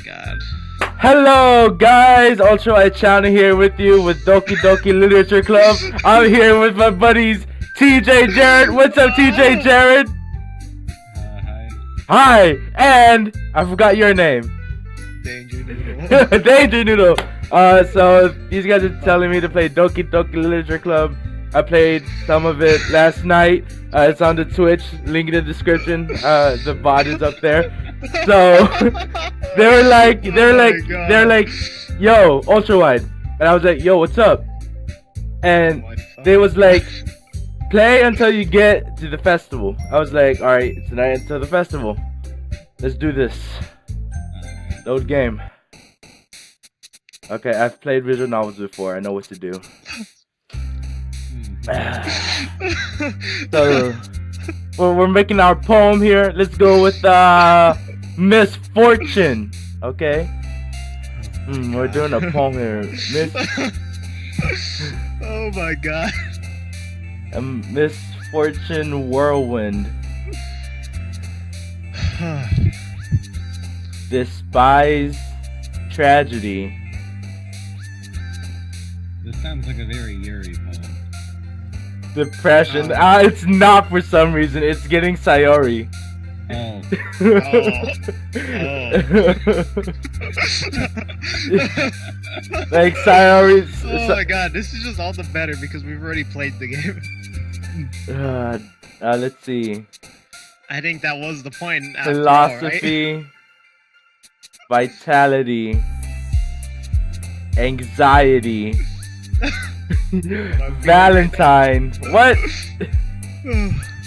god. Hello guys, Ultrawide Channel here with you with Doki Doki Literature Club. I'm here with my buddies TJ Jared. What's up TJ Jared? Hi. Hi, and I forgot your name. Danger Noodle. Danger Noodle. So these guys are telling me to play Doki Doki Literature Club. I played some of it last night. It's on the Twitch, link in the description. The bot is up there. So they're like, yo, Ultrawide, and I was like, yo, what's up? And they was like, play until you get to the festival. I was like, all right, it's tonight until the festival. Let's do this. Load game. Okay, I've played visual novels before. I know what to do. So we're making our poem here. Let's go with misfortune. Okay. We're doing a poem here. Oh my god. A misfortune whirlwind. Despise tragedy. This sounds like a very Yuri poem. Depression. It's not for some reason. It's getting Sayori. Oh. Like Sayori. Oh my god, this is just all the better because we've already played the game. Let's see. I think that was the point. Philosophy, all, right? Vitality, anxiety, Valentine. What?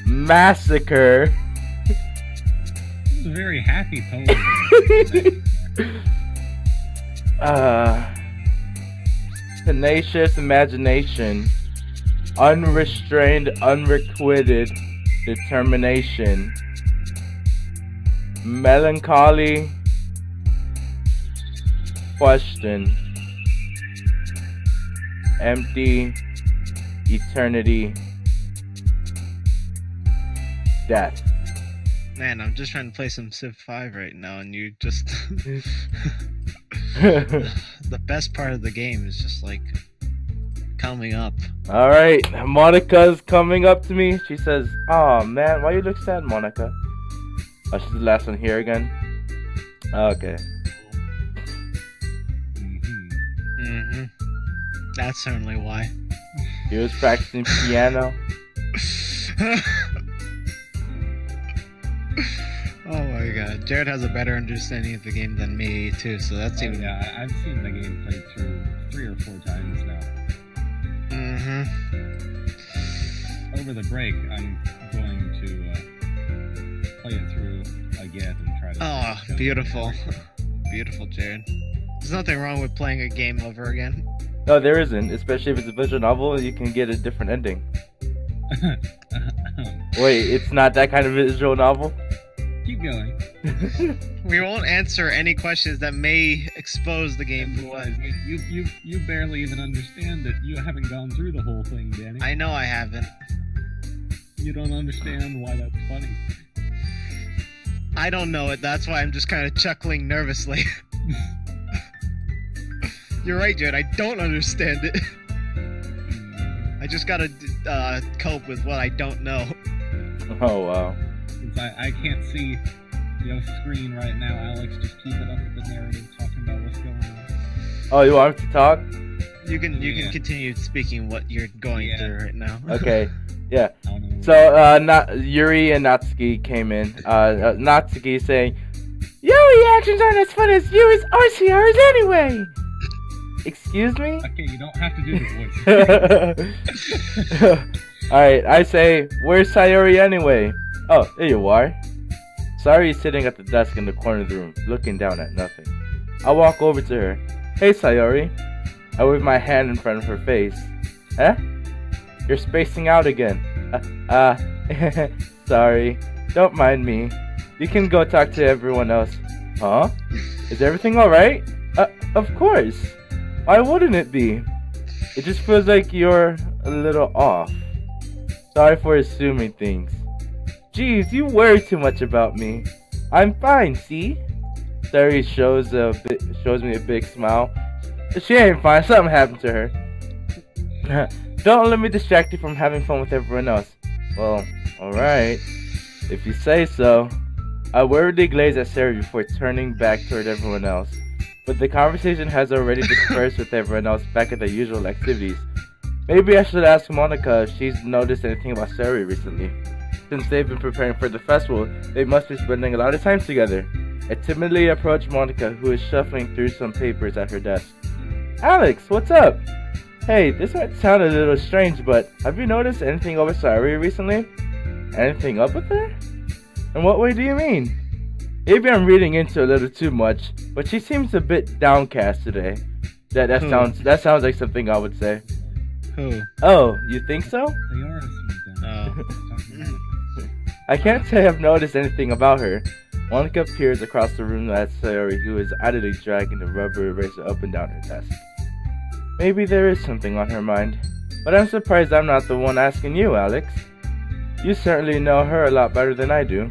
Massacre. This is a very happy poem. Tenacious imagination, unrestrained, unrequited determination, melancholy, question, empty, eternity, death. Man, I'm just trying to play some Civ 5 right now, and you just... The best part of the game is just, like, coming up. Alright, Monica's coming up to me. She says, "Oh man, why you look sad, Monica?" Oh, she's the last one here again? Okay. That's certainly why. He was practicing piano. Oh my god, Jared has a better understanding of the game than me too, so that's even... Yeah, I've seen the game played through 3 or 4 times now. Over the break, I'm going to play it through again and try to... Oh, beautiful. Beautiful, Jared. There's nothing wrong with playing a game over again. No, there isn't, especially if it's a visual novel, you can get a different ending. Wait, it's not that kind of visual novel? Keep going. We won't answer any questions that may expose the game for what. You barely even understand it. You haven't gone through the whole thing, Danny. I know I haven't. You don't understand why that's funny. I don't know it, that's why I'm just kind of chuckling nervously. You're right, Jared, I don't understand it. I just gotta cope with what I don't know. Oh, wow. Since I can't see the screen right now, Alex, just keep it up with the narrative, talking about what's going on. Oh, you want to talk? You can continue speaking what you're going through right now. Okay, yeah. So, Yuri and Natsuki came in. Natsuki saying, "Your reactions aren't as fun as Yuri's RCRs anyway!" Excuse me? Okay, you don't have to do the voice. Alright, I say, "Where's Sayori anyway?" "Oh, there you are." Sayori is sitting at the desk in the corner of the room, looking down at nothing. I walk over to her. "Hey, Sayori." I wave my hand in front of her face. "Huh? You're spacing out again." Sorry. Don't mind me. You can go talk to everyone else." "Huh? Is everything alright?" Of course. Why wouldn't it be? It just feels like you're a little off. Sorry for assuming things. Jeez, you worry too much about me. I'm fine, see? Sayori shows me a big smile. She ain't fine. Something happened to her. Don't let me distract you from having fun with everyone else. Well, alright. If you say so. I worriedly glaze at Sayori before turning back toward everyone else. But the conversation has already dispersed with everyone else back at their usual activities. Maybe I should ask Monica if she's noticed anything about Sayori recently. Since they've been preparing for the festival, they must be spending a lot of time together. I timidly approach Monica, who is shuffling through some papers at her desk. Alex, what's up? Hey, this might sound a little strange, but have you noticed anything over Sayori recently? Anything up with her? In what way do you mean? Maybe I'm reading into a little too much, but she seems a bit downcast today. That sounds like something I would say. Who? Oh, you think so? They are Oh. I can't say I've noticed anything about her. Monica peers across the room at Sayori, who is idly dragging the rubber eraser up and down her desk. Maybe there is something on her mind, but I'm surprised I'm not the one asking you, Alex. You certainly know her a lot better than I do.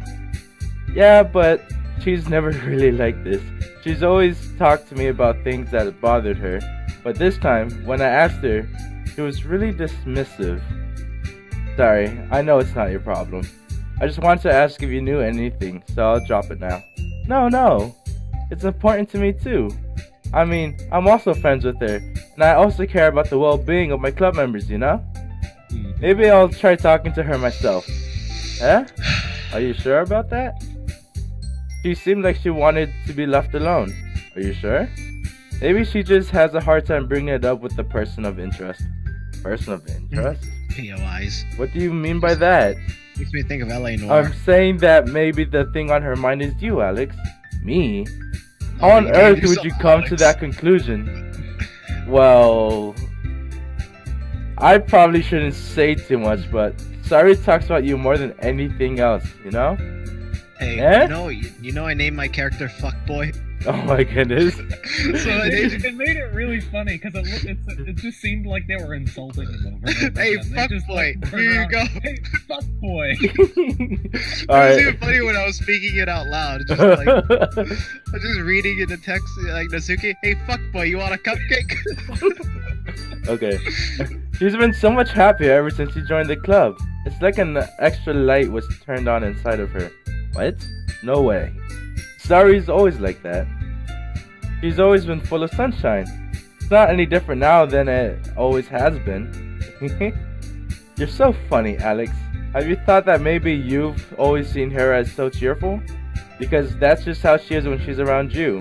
Yeah, but she's never really like this. She's always talked to me about things that bothered her, but this time, when I asked her, she was really dismissive. Sorry, I know it's not your problem. I just wanted to ask if you knew anything, so I'll drop it now. No. It's important to me too. I mean, I'm also friends with her, and I also care about the well-being of my club members, you know? Maybe I'll try talking to her myself. Eh? Are you sure about that? She seemed like she wanted to be left alone. Are you sure? Maybe she just has a hard time bringing it up with the person of interest. Person of interest? POIs. What do you mean by that? Makes me think of LA Noir. I'm saying that maybe the thing on her mind is you, Alex. Me? Oh, How on you earth do would you something, come to Alex. that conclusion? Well, I probably shouldn't say too much, but Sayori talks about you more than anything else, you know? Hey, Eh? you know I named my character Fuckboy? Oh my goodness. So I named It made it really funny because it just seemed like they were insulting him over and over Hey, again. They fuck just, boy, like, turned here you around, go. Hey, fuck boy. It was Alright. even funny when I was speaking it out loud. Just like, I was just reading in the text, like, Nasuki, hey, fuckboy, you want a cupcake? Okay. She's been so much happier ever since she joined the club. It's like an extra light was turned on inside of her. What? No way. Sayori's always like that. She's always been full of sunshine. It's not any different now than it always has been. You're so funny, Alex. Have you thought that maybe you've always seen her as so cheerful? Because that's just how she is when she's around you.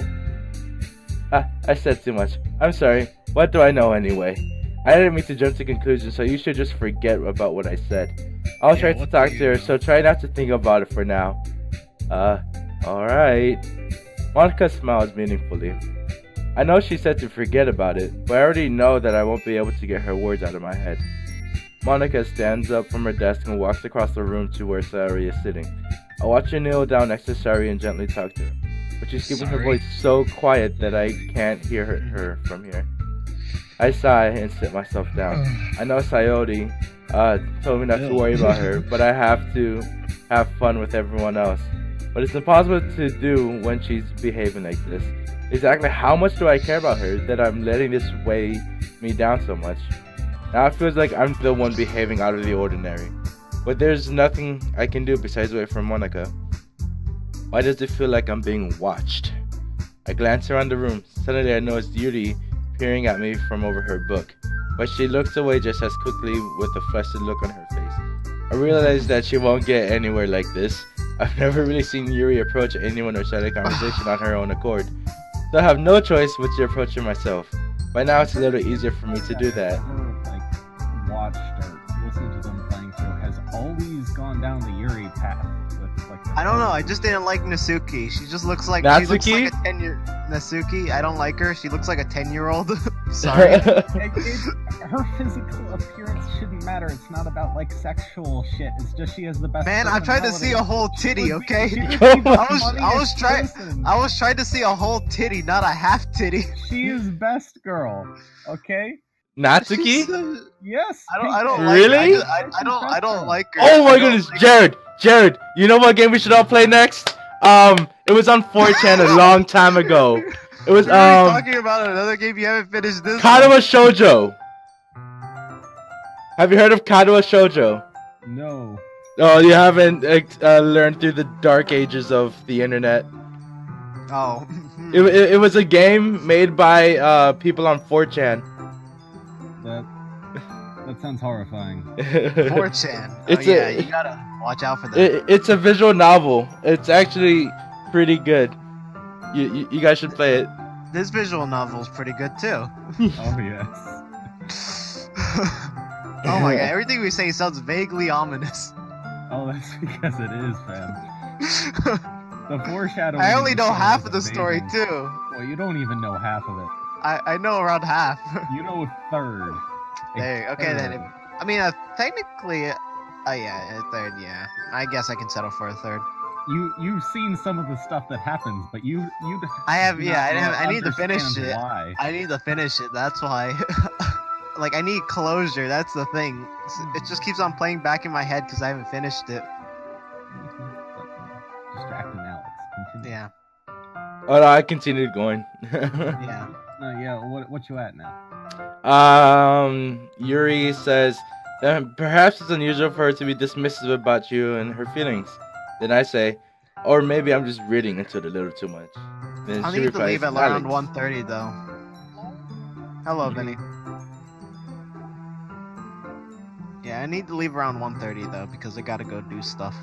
I said too much. I'm sorry. What do I know anyway? I didn't mean to jump to conclusions, so you should just forget about what I said. I'll try to what talk do to you her, know? so try not to think about it for now. Alright. Monica smiles meaningfully. I know she said to forget about it, but I already know that I won't be able to get her words out of my head. Monica stands up from her desk and walks across the room to where Sayori is sitting. I watch her kneel down next to Sayori and gently talk to her, but she's keeping her voice so quiet that I can't hear her from here. I sigh and sit myself down. I know Sayori told me not to worry about her, but I have to have fun with everyone else. But it's impossible to do when she's behaving like this. Exactly how much do I care about her that I'm letting this weigh me down so much? Now it feels like I'm the one behaving out of the ordinary. But there's nothing I can do besides wait for Monica. Why does it feel like I'm being watched? I glance around the room. Suddenly I notice Yuri peering at me from over her book, but she looks away just as quickly with a flustered look on her face. I realize that she won't get anywhere like this. I've never really seen Yuri approach anyone or start a conversation on her own accord, so I have no choice but to approach her myself. By now it's a little easier for me to do that. Like, watched or listened to them playing through has always gone down the Yuri path with like. I don't know. I just didn't like Nasuki. She just looks like Natsuki? she looks like a 10-year Nasuki. I don't like her. She looks like a 10-year-old. Sorry. Her physical appearance shouldn't matter. It's not about like sexual shit. It's just she has the best. Man, I'm trying to see a whole titty. Okay. I I was trying to see a whole titty, not a half titty. She is best girl. Okay. Natsuki? Yes. I don't Really? like. I don't like her. Oh my I don't goodness, like- Jared, you know what game we should all play next? It was on 4chan a long time ago. It was You're already talking about another game you haven't finished this Kadawa Shoujo. Have you heard of Kadawa Shoujo? No. Oh, you haven't learned through the dark ages of the internet. Oh. It was a game made by people on 4chan. That sounds horrifying. 4chan. Oh, It's yeah, a- you gotta watch out for that. It's a visual novel. It's actually pretty good. You guys should play it. This visual novel is pretty good too. Oh yes. Oh my god, everything we say sounds vaguely ominous. Oh, that's because it is, fam. The foreshadowing. I only in know show half is of the story amazing. too. Well, you don't even know half of it. I know around half. You know a third. A There, okay then. third. I mean, technically, yeah, a third. Yeah, I guess I can settle for a third. You've seen some of the stuff that happens, but you. I have, do yeah. not I need to finish understand it. Why? I need to finish it. That's why. Like, I need closure. That's the thing. It just keeps on playing back in my head because I haven't finished it. Distracting Alex. Continue. Yeah, Oh no, I continued going. yeah. No, yeah. What you at now? Yuri says that perhaps it's unusual for her to be dismissive about you and her feelings. Then I say, or maybe I'm just reading into it a little too much. Then I she need to leave at replies, around "Alex." 1:30 though. Hello, Vinny. Yeah, I need to leave around 1:30 though because I gotta go do stuff.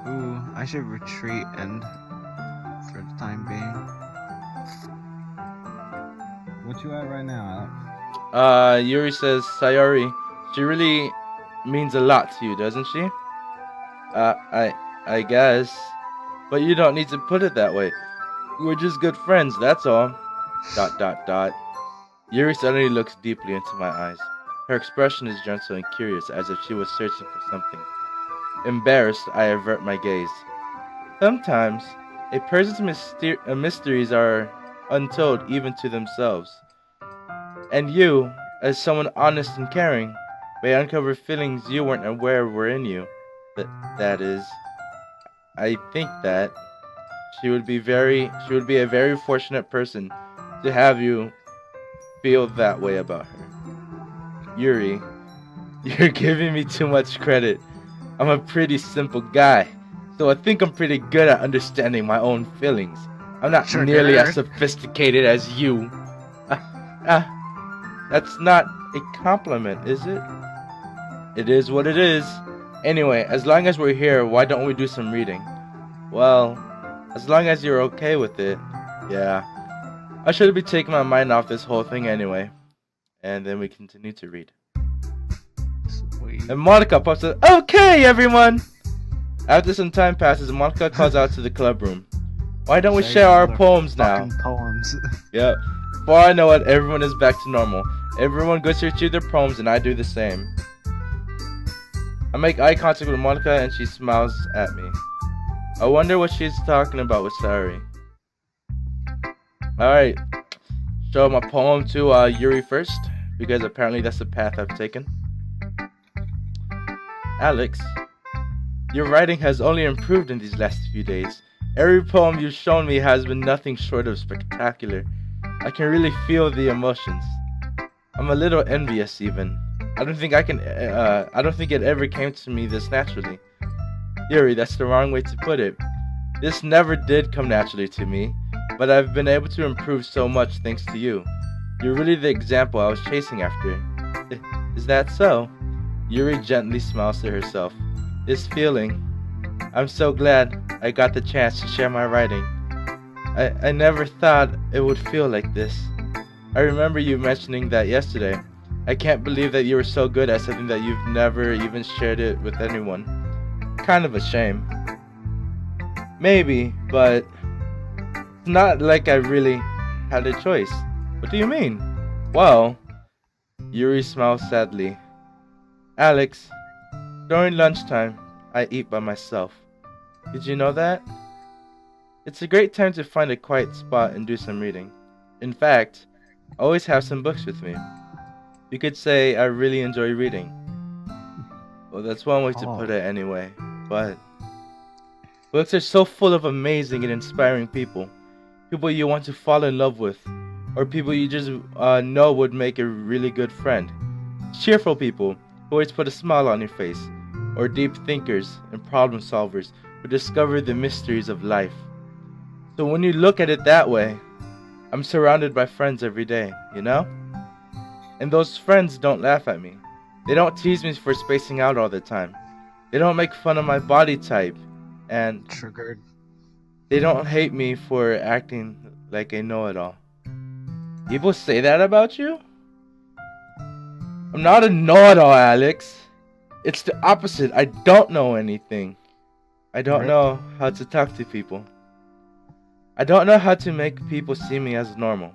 Ooh, I should retreat and for the time being. What you at right now, Alex? Yuri says, Sayori, she really means a lot to you, doesn't she? I guess. But you don't need to put it that way. We're just good friends, that's all. ... Yuri suddenly looks deeply into my eyes. Her expression is gentle and curious, as if she was searching for something. Embarrassed, I avert my gaze. Sometimes, a person's mysteries are untold even to themselves. And you, as someone honest and caring, may uncover feelings you weren't aware were in you. That is, I think that she would be a very fortunate person to have you feel that way about her. Yuri, you're giving me too much credit. I'm a pretty simple guy, so I think I'm pretty good at understanding my own feelings. I'm not Sure, nearly nerd. as sophisticated as you. That's not a compliment, is it? It is what it is. Anyway, as long as we're here, why don't we do some reading? Well, as long as you're okay with it, yeah. I should be taking my mind off this whole thing anyway. And then we continue to read. Sweet. And Monica pops up, okay, everyone! After some time passes, Monica calls out to the club room. Why don't we Say share our another poems now? Fucking poems. Yeah. Before I know it, everyone is back to normal. Everyone goes to retrieve their poems, and I do the same. I make eye contact with Monica, and she smiles at me. I wonder what she's talking about with Sayori. Alright. Show my poem to Yuri first, because apparently that's the path I've taken. Alex, your writing has only improved in these last few days. Every poem you've shown me has been nothing short of spectacular. I can really feel the emotions. I'm a little envious even. I don't think it ever came to me this naturally. Yuri, that's the wrong way to put it. This never did come naturally to me, but I've been able to improve so much thanks to you. You're really the example I was chasing after. Is that so? Yuri gently smiles to herself. This feeling. I'm so glad I got the chance to share my writing. I never thought it would feel like this. I remember you mentioning that yesterday. I can't believe that you were so good at something that you've never even shared it with anyone. Kind of a shame. Maybe, but it's not like I really had a choice. What do you mean? Well, Yuri smiles sadly. Alex, during lunchtime, I eat by myself. Did you know that? It's a great time to find a quiet spot and do some reading. In fact, I always have some books with me. You could say I really enjoy reading. Well, that's one way to put it anyway. But books are so full of amazing and inspiring people. People you want to fall in love with, or people you just know would make a really good friend. Cheerful people who always put a smile on your face, or deep thinkers and problem solvers who discover the mysteries of life. So when you look at it that way, I'm surrounded by friends every day, you know? And those friends don't laugh at me. They don't tease me for spacing out all the time. They don't make fun of my body type, and Triggered. they don't hate me for acting like I know it all. People say that about you? I'm not a know-it-all, Alex. It's the opposite. I don't know anything. I don't know how to talk to people. I don't know how to make people see me as normal.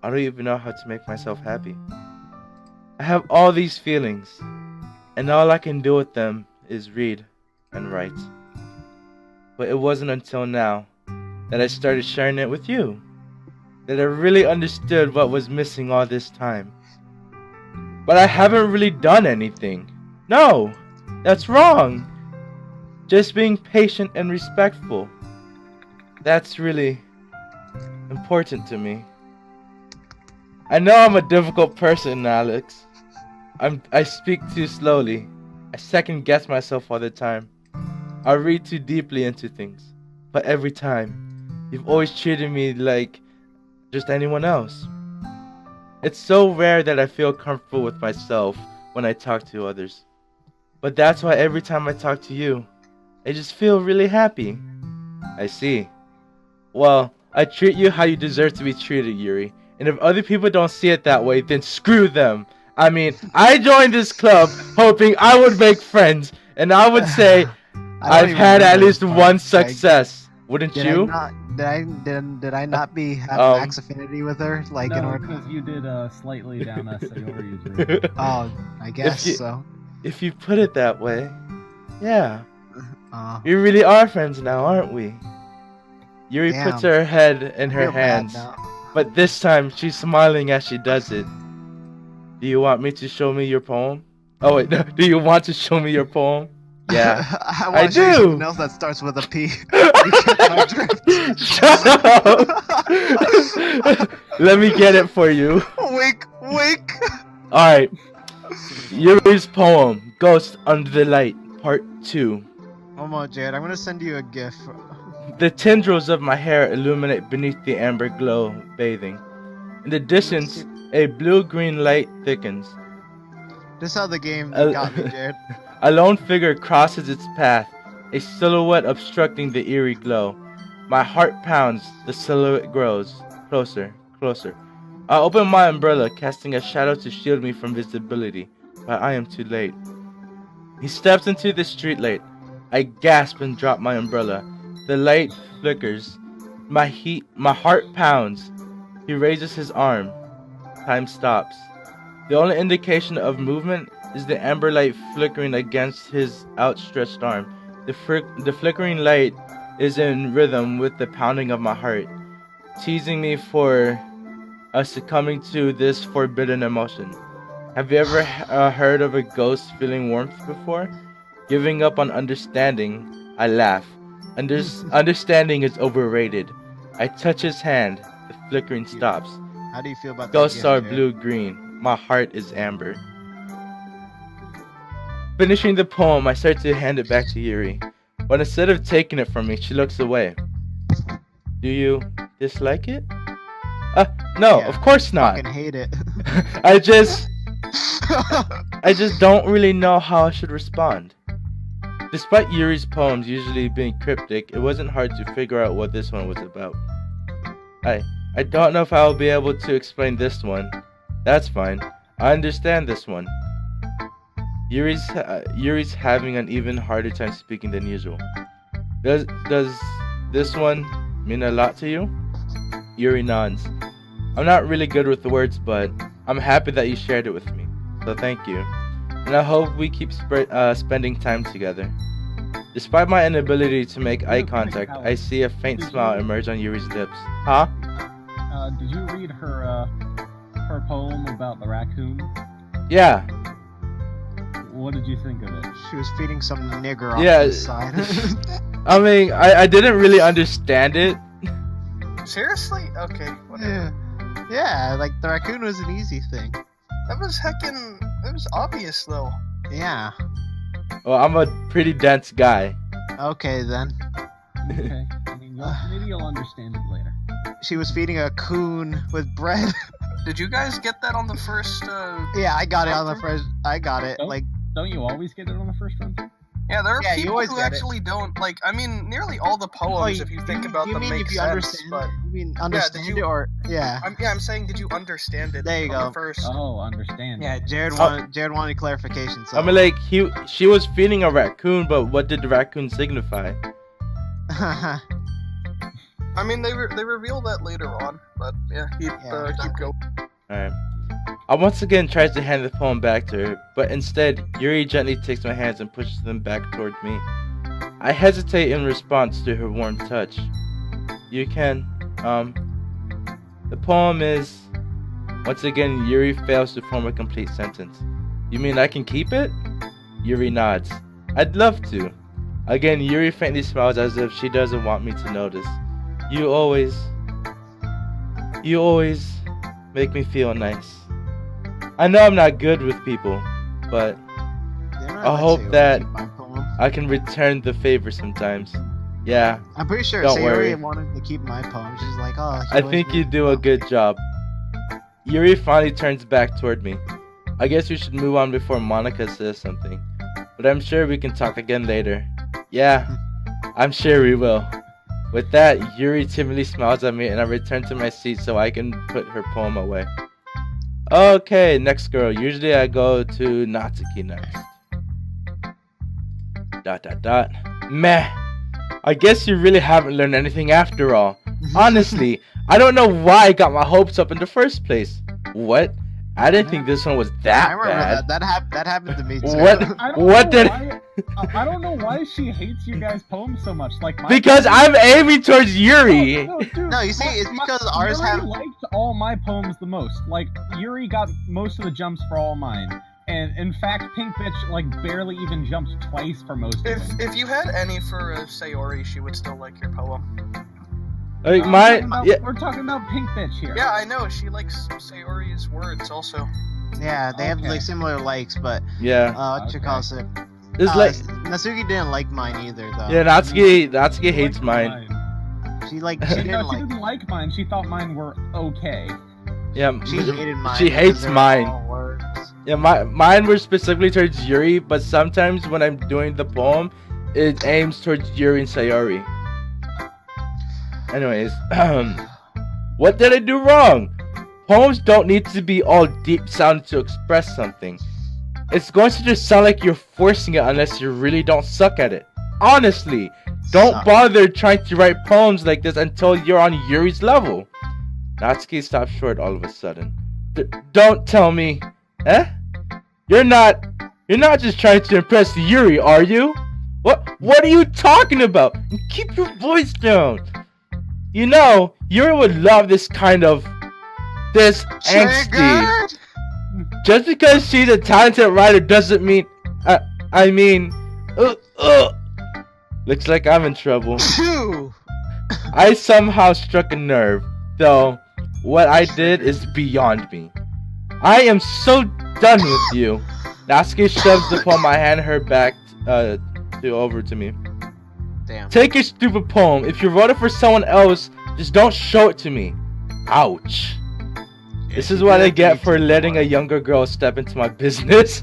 I don't even know how to make myself happy. I have all these feelings, and all I can do with them is read and write. But it wasn't until now that I started sharing it with you that I really understood what was missing all this time. But I haven't really done anything. No, that's wrong. Just being patient and respectful. That's really important to me. I know I'm a difficult person, Alex. I speak too slowly. I second guess myself all the time. I read too deeply into things. But every time, you've always treated me like just anyone else. It's so rare that I feel comfortable with myself when I talk to others. But that's why every time I talk to you, I just feel really happy. I see. Well, I treat you how you deserve to be treated, Yuri. And if other people don't see it that way, then screw them. I mean, I joined this club hoping I would make friends, and I would say I've had at least one success. Wouldn't you? Did I not have max affinity with her? Like in No, order. because you did slightly down Sayori's route. Oh, I guess so. If you put it that way, yeah. We We really are friends now, aren't we? Yuri Damn. puts her head in her feel bad hands, now. but this time she's smiling as she does it. Do you want me to show me your poem? Oh wait, no. Do you want to show me your poem? Yeah. I want to show you do. something else that starts with a P. You get my drift. Shut up! Let me get it for you. Wink, wink. Alright. Yuri's poem, Ghost Under the Light, Part 2. Momo, Jade, I'm gonna send you a GIF. The tendrils of my hair illuminate beneath the amber glow bathing. In the distance, a blue-green light thickens. This is how the game Uh, got me, Jade. A lone figure crosses its path, a silhouette obstructing the eerie glow. My heart pounds, the silhouette grows. Closer, closer. I open my umbrella, casting a shadow to shield me from visibility, but I am too late. He steps into the streetlight. I gasp and drop my umbrella. The light flickers. My heart pounds. He raises his arm. Time stops. The only indication of movement is the amber light flickering against his outstretched arm. The flickering light is in rhythm with the pounding of my heart, teasing me for succumbing to this forbidden emotion. Have you ever heard of a ghost feeling warmth before? Giving up on understanding, I laugh. Understanding is overrated. I touch his hand. The flickering stops. How do you feel about that? Ghosts GIF, are Jade? blue-green. My heart is amber. Finishing the poem, I start to hand it back to Yuri. But instead of taking it from me, she looks away. Do you dislike it? No, Yeah, of course not. Fucking hate it. I just don't really know how I should respond. Despite Yuri's poems usually being cryptic, it wasn't hard to figure out what this one was about. I don't know if I'll be able to explain this one. That's fine. I understand this one. Yuri's having an even harder time speaking than usual. Does this one mean a lot to you? Yuri nods. I'm not really good with the words, but I'm happy that you shared it with me. So thank you. And I hope we keep spending time together. Despite my inability to make eye contact, I see a faint smile emerge on Yuri's lips. Huh? Did you read her poem about the raccoon? Yeah. What did you think of it? She was feeding some nigger off Yeah. the side. I mean, I didn't really understand it. Seriously? Okay, whatever. Yeah, like the raccoon was an easy thing. That was heckin'. It was obvious though. Yeah. Well, I'm a pretty dense guy. Okay then. Okay. I mean, maybe you'll understand it later. She was feeding a coon with bread. Did you guys get that on the first? Yeah, I got it on the run-through? first. I got it. Oh. Like, Don't you always get it on the first run? Yeah, there are Yeah, you people always who get it. actually don't like. I mean, nearly all the poems, if you think about you them, mean make if you sense. understand? But You mean understand you- it or yeah? I'm saying, did you understand it? There you on go. The first. Oh, understand. Yeah, Jared wanted clarification. So. I mean, like, she was feeding a raccoon, but what did the raccoon signify? I mean, they reveal that later on, but yeah, keep going. Alright. I once again tried to hand the poem back to her, but instead, Yuri gently takes my hands and pushes them back toward me. I hesitate in response to her warm touch. You can, the poem is... Once again, Yuri fails to form a complete sentence. You mean I can keep it? Yuri nods. I'd love to. Again, Yuri faintly smiles as if she doesn't want me to notice. You always make me feel nice. I know I'm not good with people, but I hope that I can return the favor sometimes. Yeah, I'm pretty sure Don't Sayori worry. wanted to keep my poem. She's like, oh. I think you do a good job. Yuri finally turns back toward me. I guess we should move on before Monica says something. But I'm sure we can talk again later. Yeah, I'm sure we will. With that, Yuri timidly smiles at me and I return to my seat so I can put her poem away. Okay, next girl. Usually I go to Natsuki next. ... Meh. I guess you really haven't learned anything after all. Honestly, I don't know why I got my hopes up in the first place. What? I didn't think this one was that I remember bad. that happened to me too. I don't know why she hates you guys' poems so much. Like Because I'm aiming towards Yuri. No, you see, it's because ours Yuri have. liked all my poems the most. Like Yuri got most of the jumps for all mine, and in fact, Pink Bitch like barely even jumped twice for most of them. If you had any for Sayori, she would still like your poem. Like We're talking about Pink Bitch here. Yeah, I know. She likes Sayori's words also. Yeah, they have Okay. like similar likes, but yeah. what you call it? It's like Natsuki didn't like mine either, though. yeah, Natsuki She hates liked mine. She No, she didn't like mine. She thought mine were okay. Yeah, She hated mine. She because hates they were mine. all words. Yeah, mine were specifically towards Yuri, but sometimes when I'm doing the poem, it aims towards Yuri and Sayori. Anyways, what did I do wrong? Poems don't need to be all deep sounding to express something. It's going to just sound like you're forcing it unless you really don't suck at it. Honestly, don't Suck. bother trying to write poems like this until you're on Yuri's level. Natsuki stops short all of a sudden. Don't tell me. Eh? You're not just trying to impress Yuri, are you? What are you talking about? Keep your voice down. You know, Yuri would love this angsty. Triggered! Just because she's a talented writer doesn't mean, looks like I'm in trouble. Phew! I somehow struck a nerve, though what I did is beyond me. I am so done with you. Natsuki shoves the poem I hand her back over to me. Damn. Take your stupid poem. If you wrote it for someone else, just don't show it to me. Ouch. This is what I get for letting a younger girl step into my business.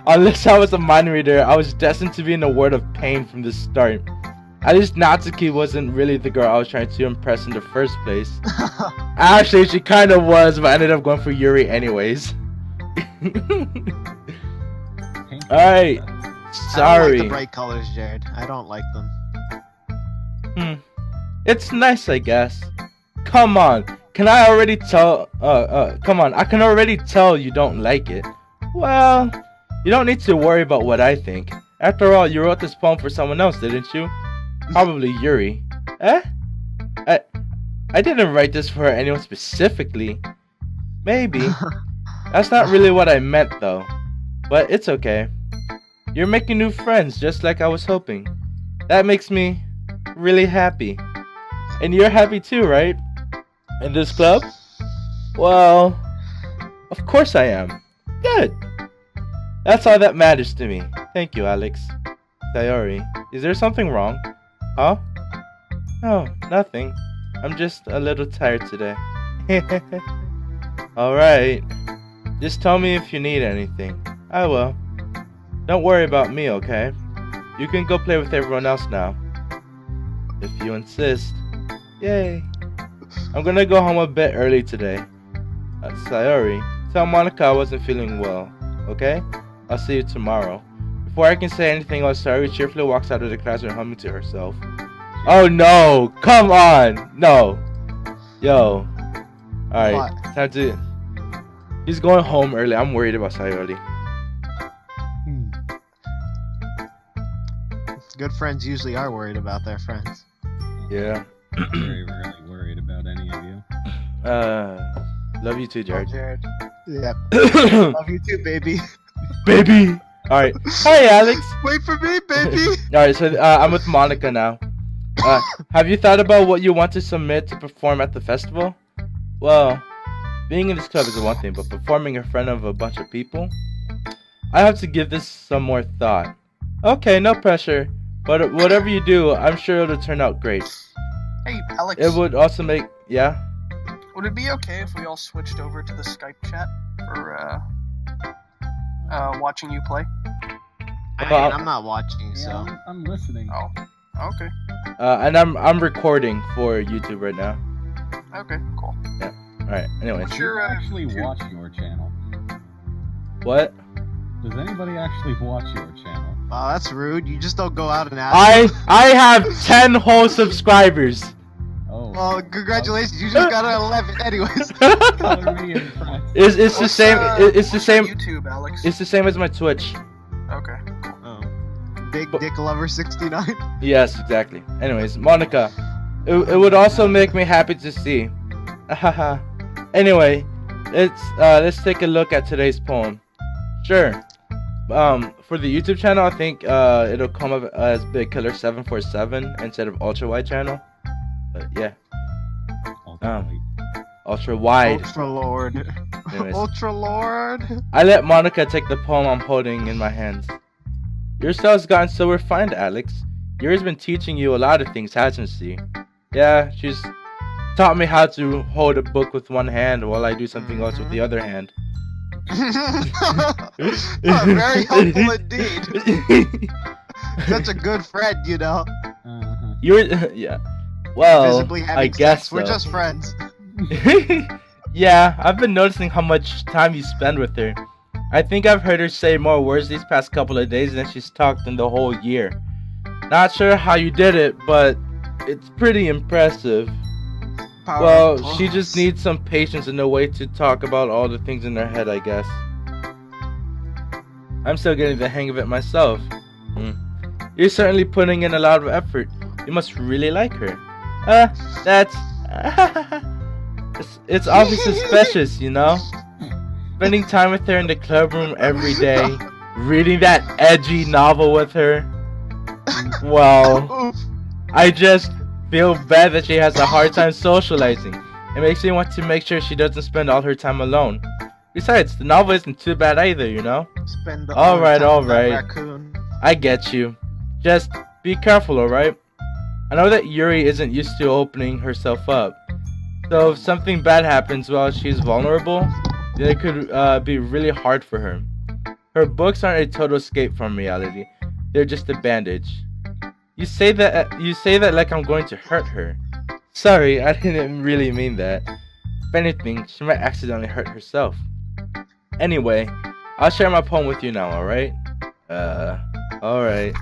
Unless I was a mind reader, I was destined to be in a world of pain from the start. At least Natsuki wasn't really the girl I was trying to impress in the first place. Actually, she kind of was, but I ended up going for Yuri anyways. Alright. I don't like Sorry. the bright colors, Jared. I don't like them. It's nice, I guess. Come on. Can I already tell? Come on. I can already tell you don't like it. Well, you don't need to worry about what I think. After all, you wrote this poem for someone else, didn't you? Probably Yuri. Eh? I didn't write this for anyone specifically. Maybe. That's not really what I meant, though. But it's okay. You're making new friends, just like I was hoping. That makes me really happy. And you're happy too, right? In this club? Well, of course I am. Good. That's all that matters to me. Thank you, Alex. Sayori, is there something wrong? Huh? No, nothing. I'm just a little tired today. Alright. Just tell me if you need anything. I will. Don't worry about me, okay? You can go play with everyone else now. If you insist. Yay. I'm gonna go home a bit early today. Sayori, tell Monica I wasn't feeling well, okay? I'll see you tomorrow. Before I can say anything else, Sayori cheerfully walks out of the classroom humming to herself. Oh no! Come on! No! Yo. Alright, time to... He's going home early. I'm worried about Sayori. Good friends usually are worried about their friends. Yeah. Very rarely worried about any of you. Love you too, Jared. Oh, Jared. Yeah. Love you too, baby. Baby! Alright. Hi, Alex! Wait for me, baby! Alright, so I'm with Monica now. Have you thought about what you want to submit to perform at the festival? Well, being in this club is one thing, but performing in front of a bunch of people? I have to give this some more thought. Okay, no pressure. But whatever you do, I'm sure it'll turn out great. Hey, Alex. It would also make... Yeah? Would it be okay if we all switched over to the Skype chat for watching you play? I'm not watching, Yeah, so... I'm listening. Oh, okay. And I'm recording for YouTube right now. Okay, cool. Alright, anyways. Sure. Does actually watch your channel? What? Does anybody actually watch your channel? Oh, that's rude. You just don't go out and ask. I have 10 whole subscribers. Oh. Well, congratulations. You just got an 11 anyways. Color me impressed. It's the same. It's the what's same. your YouTube, Alex. It's the same as my Twitch. Okay. Oh. Big Dick Lover 69. Yes, exactly. Anyways, Monica, it would also make me happy to see. Haha. Anyway, let's take a look at today's poem. Sure. For the YouTube channel, I think it'll come up as Big Killer 747 instead of Ultra Wide channel. But yeah. Ultra Wide. Ultra Lord. Anyways. Ultra Lord. I let Monica take the poem I'm holding in my hands. Your style's gotten so refined, Alex. Yuri's been teaching you a lot of things, hasn't she? Yeah, she's taught me how to hold a book with one hand while I do something else with the other hand. Very helpful indeed. Such a good friend, you know. You're, yeah. Well, Visibly having I guess sex. We're so. just friends. Yeah, I've been noticing how much time you spend with her. I think I've heard her say more words these past couple of days than she's talked in the whole year. Not sure how you did it, but it's pretty impressive. Well, she just needs some patience and a way to talk about all the things in her head, I guess. I'm still getting the hang of it myself. You're certainly putting in a lot of effort. You must really like her. That's... it's obviously suspicious, you know? Spending time with her in the club room every day, reading that edgy novel with her. Well, I just feel bad that she has a hard time socializing. It makes me want to make sure she doesn't spend all her time alone. Besides, the novel isn't too bad either, you know? Alright. I get you. Just be careful, alright? I know that Yuri isn't used to opening herself up. So if something bad happens while she's vulnerable, then it could be really hard for her. Her books aren't a total escape from reality. They're just a bandage. You say that like I'm going to hurt her. Sorry, I didn't really mean that. If anything, she might accidentally hurt herself. Anyway, I'll share my poem with you now, alright? Alright.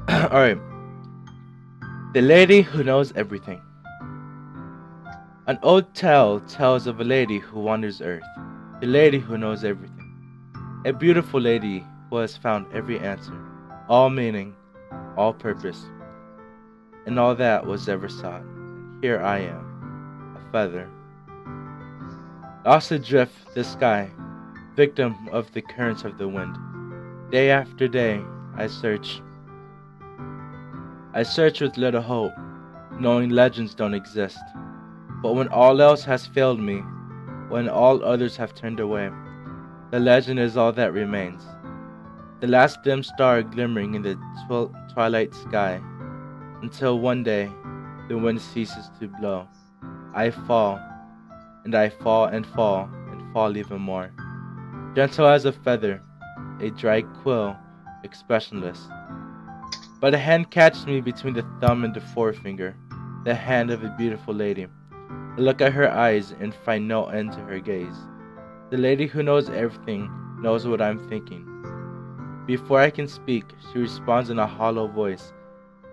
Alright. The Lady Who Knows Everything. An old tale tells of a lady who wanders earth. The lady who knows everything. A beautiful lady who has found every answer. all meaning, all purpose, and all that was ever sought. Here I am, a feather, lost adrift the sky, victim of the currents of the wind. Day after day, I search with little hope, knowing legends don't exist. But when all else has failed me, when all others have turned away, the legend is all that remains. The last dim star glimmering in the twilight sky, until one day the wind ceases to blow. I fall, and I fall and fall and fall even more. Gentle as a feather, a dry quill, expressionless. But a hand catches me between the thumb and the forefinger, the hand of a beautiful lady. I look at her eyes and find no end to her gaze. The lady who knows everything knows what I'm thinking. Before I can speak, she responds in a hollow voice.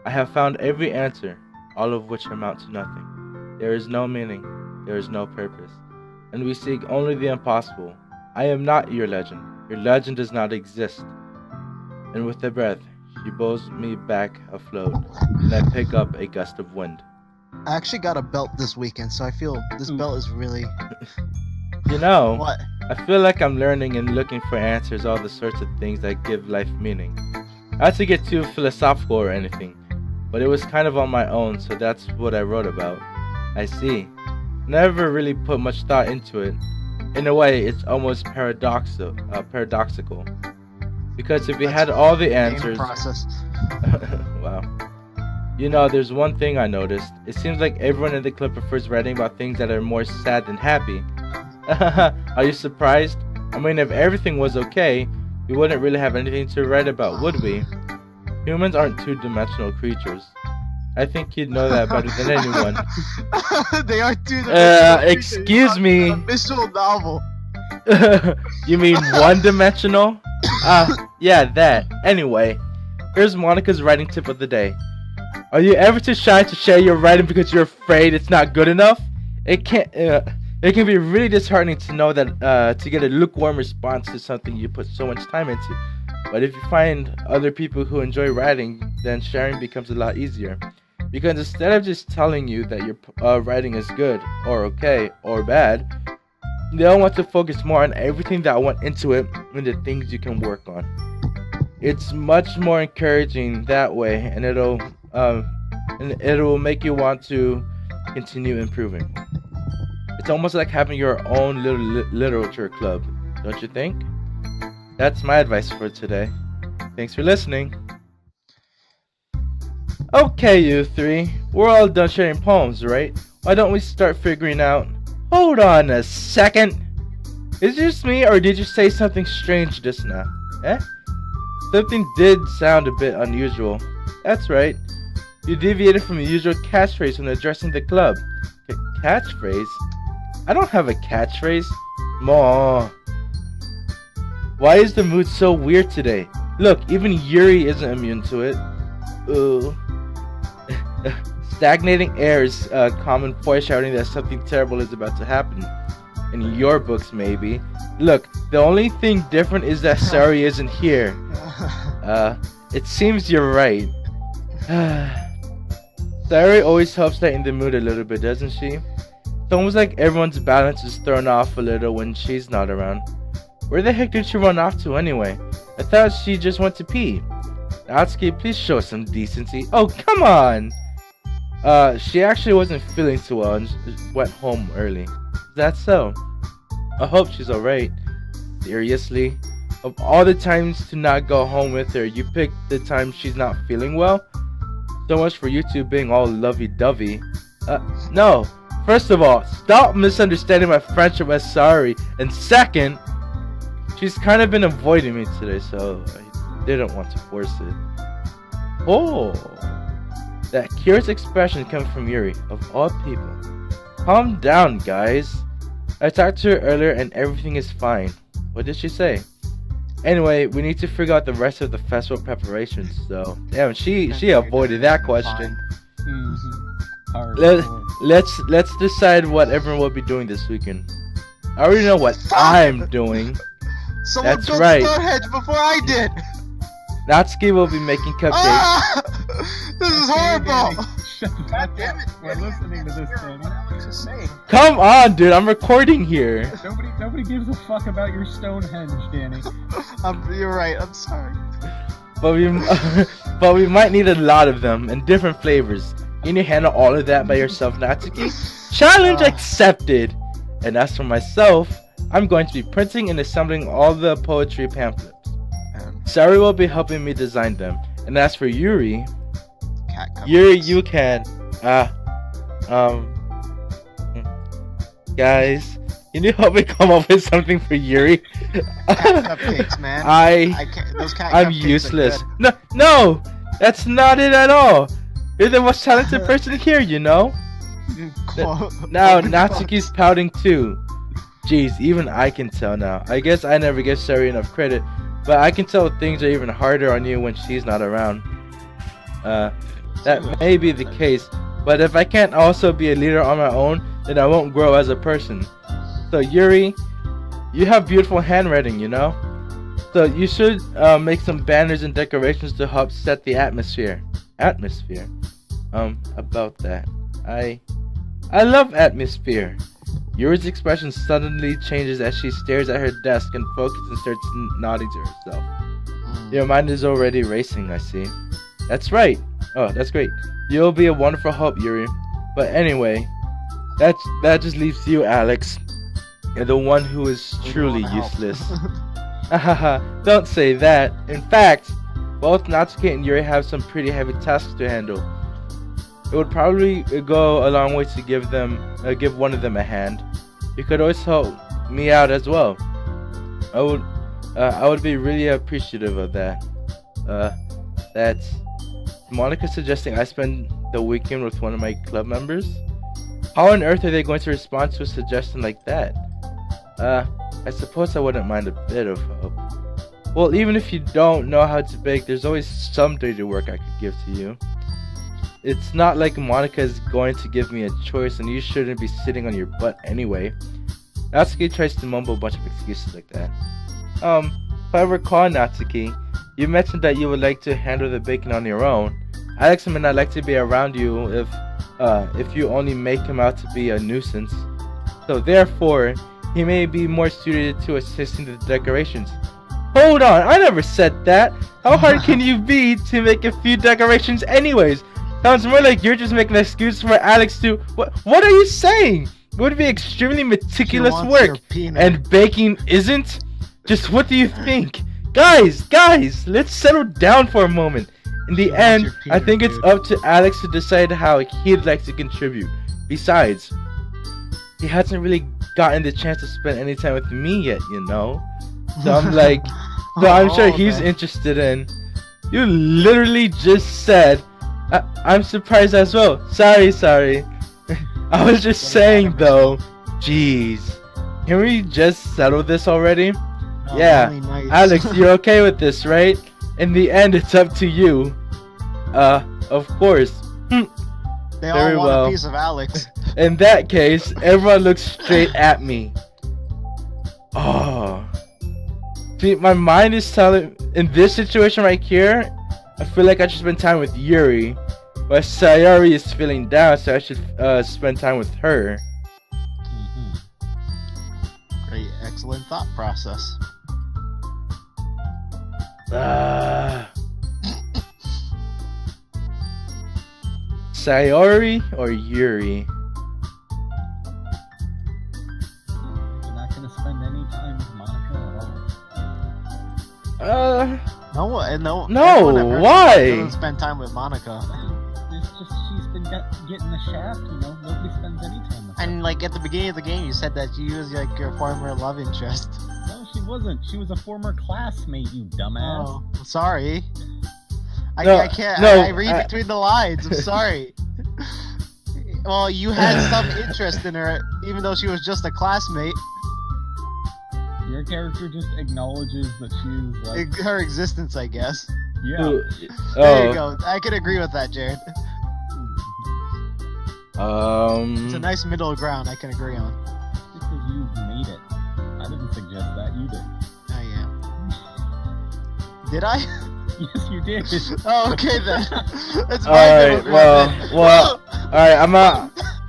I have found every answer, all of which amount to nothing. There is no meaning, there is no purpose, and we seek only the impossible. I am not your legend does not exist. And with a breath, she blows me back afloat, and I pick up a gust of wind. I actually got a belt this weekend, so I feel this belt is really... You know, What? I feel like I'm learning and looking for answers, all the sorts of things that give life meaning. Not to get too philosophical or anything, but it was kind of on my own, so that's what I wrote about. I see. Never really put much thought into it. In a way, it's almost paradoxical. Because if we had all the answers... Process. Wow. You know, there's one thing I noticed. It seems like everyone in the club prefers writing about things that are more sad than happy. Are you surprised? I mean, if everything was okay, we wouldn't really have anything to write about, would we? Humans aren't two-dimensional creatures. I think you'd know that better than anyone. They are two-dimensional. Excuse me. A visual novel. You mean one-dimensional? Yeah, that. Anyway, here's Monica's writing tip of the day. Are you ever too shy to share your writing because you're afraid it's not good enough? It can be really disheartening to know that to get a lukewarm response to something you put so much time into. But if you find other people who enjoy writing, then sharing becomes a lot easier. Because instead of just telling you that your writing is good, or okay, or bad, they'll want to focus more on everything that went into it and the things you can work on. It's much more encouraging that way, and it'll make you want to continue improving. It's almost like having your own little literature club, don't you think? That's my advice for today. Thanks for listening. Okay, you three. We're all done sharing poems, right? Why don't we start figuring out... Hold on a second. Is it just me, or did you say something strange just now? Eh? Something did sound a bit unusual. That's right. You deviated from the usual catchphrase when addressing the club. Catchphrase? I don't have a catchphrase. Maw. Why is the mood so weird today? Look, even Yuri isn't immune to it. Ooh. Stagnating air is common foreshadowing that something terrible is about to happen. In your books, maybe. Look, the only thing different is that Sari isn't here. It seems you're right. Sari always helps lighten the mood a little bit, doesn't she? It's almost like everyone's balance is thrown off a little when she's not around. Where the heck did she run off to anyway? I thought she just went to pee. Natsuki, please show some decency. Oh, come on! She actually wasn't feeling too well and went home early. Is that so? I hope she's alright. Seriously? Of all the times to not go home with her, you picked the time she's not feeling well? So much for you two being all lovey-dovey. No. First of all, stop misunderstanding my friendship with Sari. And second, she's kind of been avoiding me today, so I didn't want to force it. Oh. That curious expression comes from Yuri, of all people. Calm down, guys. I talked to her earlier and everything is fine. What did she say? Anyway, we need to figure out the rest of the festival preparations, so... Damn, she avoided that question. Let's decide what everyone will be doing this weekend. I already know what I'm doing. Someone That's built right. Stonehenge before I did! Natsuki will be making cupcakes. Ah! This is horrible. Shut the fuck up. We're listening to this, Danny. Alex is saying. Come on, dude, I'm recording here. Nobody gives a fuck about your Stonehenge, Danny. You're right. I'm sorry. But we might need a lot of them in different flavors. Can you handle all of that by yourself, Natsuki? Challenge accepted. And as for myself, I'm going to be printing and assembling all the poetry pamphlets. Sari will be helping me design them. And as for Yuri, you can, guys, can you help me come up with something for Yuri? Cupcakes, man. I'm useless. No, that's not it at all. You're the most talented person here, you know. Now Natsuki's pouting too. Jeez, even I can tell now. I guess I never give Sari enough credit, but I can tell things are even harder on you when she's not around. That may be the case, but if I can't also be a leader on my own, then I won't grow as a person. So Yuri, you have beautiful handwriting, you know? So you should make some banners and decorations to help set the atmosphere. About that. I love atmosphere. Yuri's expression suddenly changes as she stares at her desk and focuses and starts nodding to herself. Your mind is already racing, I see. That's right. Oh, that's great. You'll be a wonderful help, Yuri. But anyway, that just leaves you, Alex. You're the one who is truly useless. Hahaha, don't say that. In fact, both Natsuki and Yuri have some pretty heavy tasks to handle. It would probably go a long way to give one of them a hand. You could always help me out as well. I would be really appreciative of that. That's Monica suggesting I spend the weekend with one of my club members. How on earth are they going to respond to a suggestion like that? I suppose I wouldn't mind a bit of help. Well, even if you don't know how to bake, there's always some dirty work I could give to you. It's not like Monica is going to give me a choice, and you shouldn't be sitting on your butt anyway. Natsuki tries to mumble a bunch of excuses like that. If I recall, Natsuki, you mentioned that you would like to handle the baking on your own. Alex may not like to be around you if you only make him out to be a nuisance. So therefore, he may be more suited to assisting the decorations. Hold on, I never said that. How hard can you be to make a few decorations anyways? Sounds more like you're just making an excuse for Alex to... What are you saying? It would be extremely meticulous work, and baking isn't? Just what do you think? Guys, let's settle down for a moment. In the end, I think it's up to Alex to decide how he'd like to contribute. Besides, he hasn't really gotten the chance to spend any time with me yet, you know? So I'm sure he's interested in... You literally just said... I'm surprised as well. Sorry. I was just saying though. Jeez. Can we just settle this already? Yeah. Really nice. Alex, you're okay with this, right? In the end, it's up to you. Of course. They all want a piece of Alex. In that case, everyone looks straight at me. Oh. See, my mind is telling... In this situation right here, I feel like I should spend time with Yuri, but Sayori is feeling down, so I should spend time with her. Great, excellent thought process. Sayori or Yuri? You're not gonna spend any time with Monica at all. No. Why? Doesn't spend time with Monica. It's just she's been getting the shaft, you know. Nobody spends any time with her. And like at the beginning of the game, you said that she was like your former love interest. No, she wasn't. She was a former classmate, you dumbass. Oh, sorry. I can't. I read between the lines. I'm sorry. Well, you had some interest in her, even though she was just a classmate. Your character just acknowledges that she's like... her existence, I guess. Yeah. There you go. I could agree with that, Jared. It's a nice middle ground I can agree on. Just because you made it. I didn't suggest that, you did. I am. Did I? Yes, you did. Oh, okay then. It's my Alright, demographic. well, alright,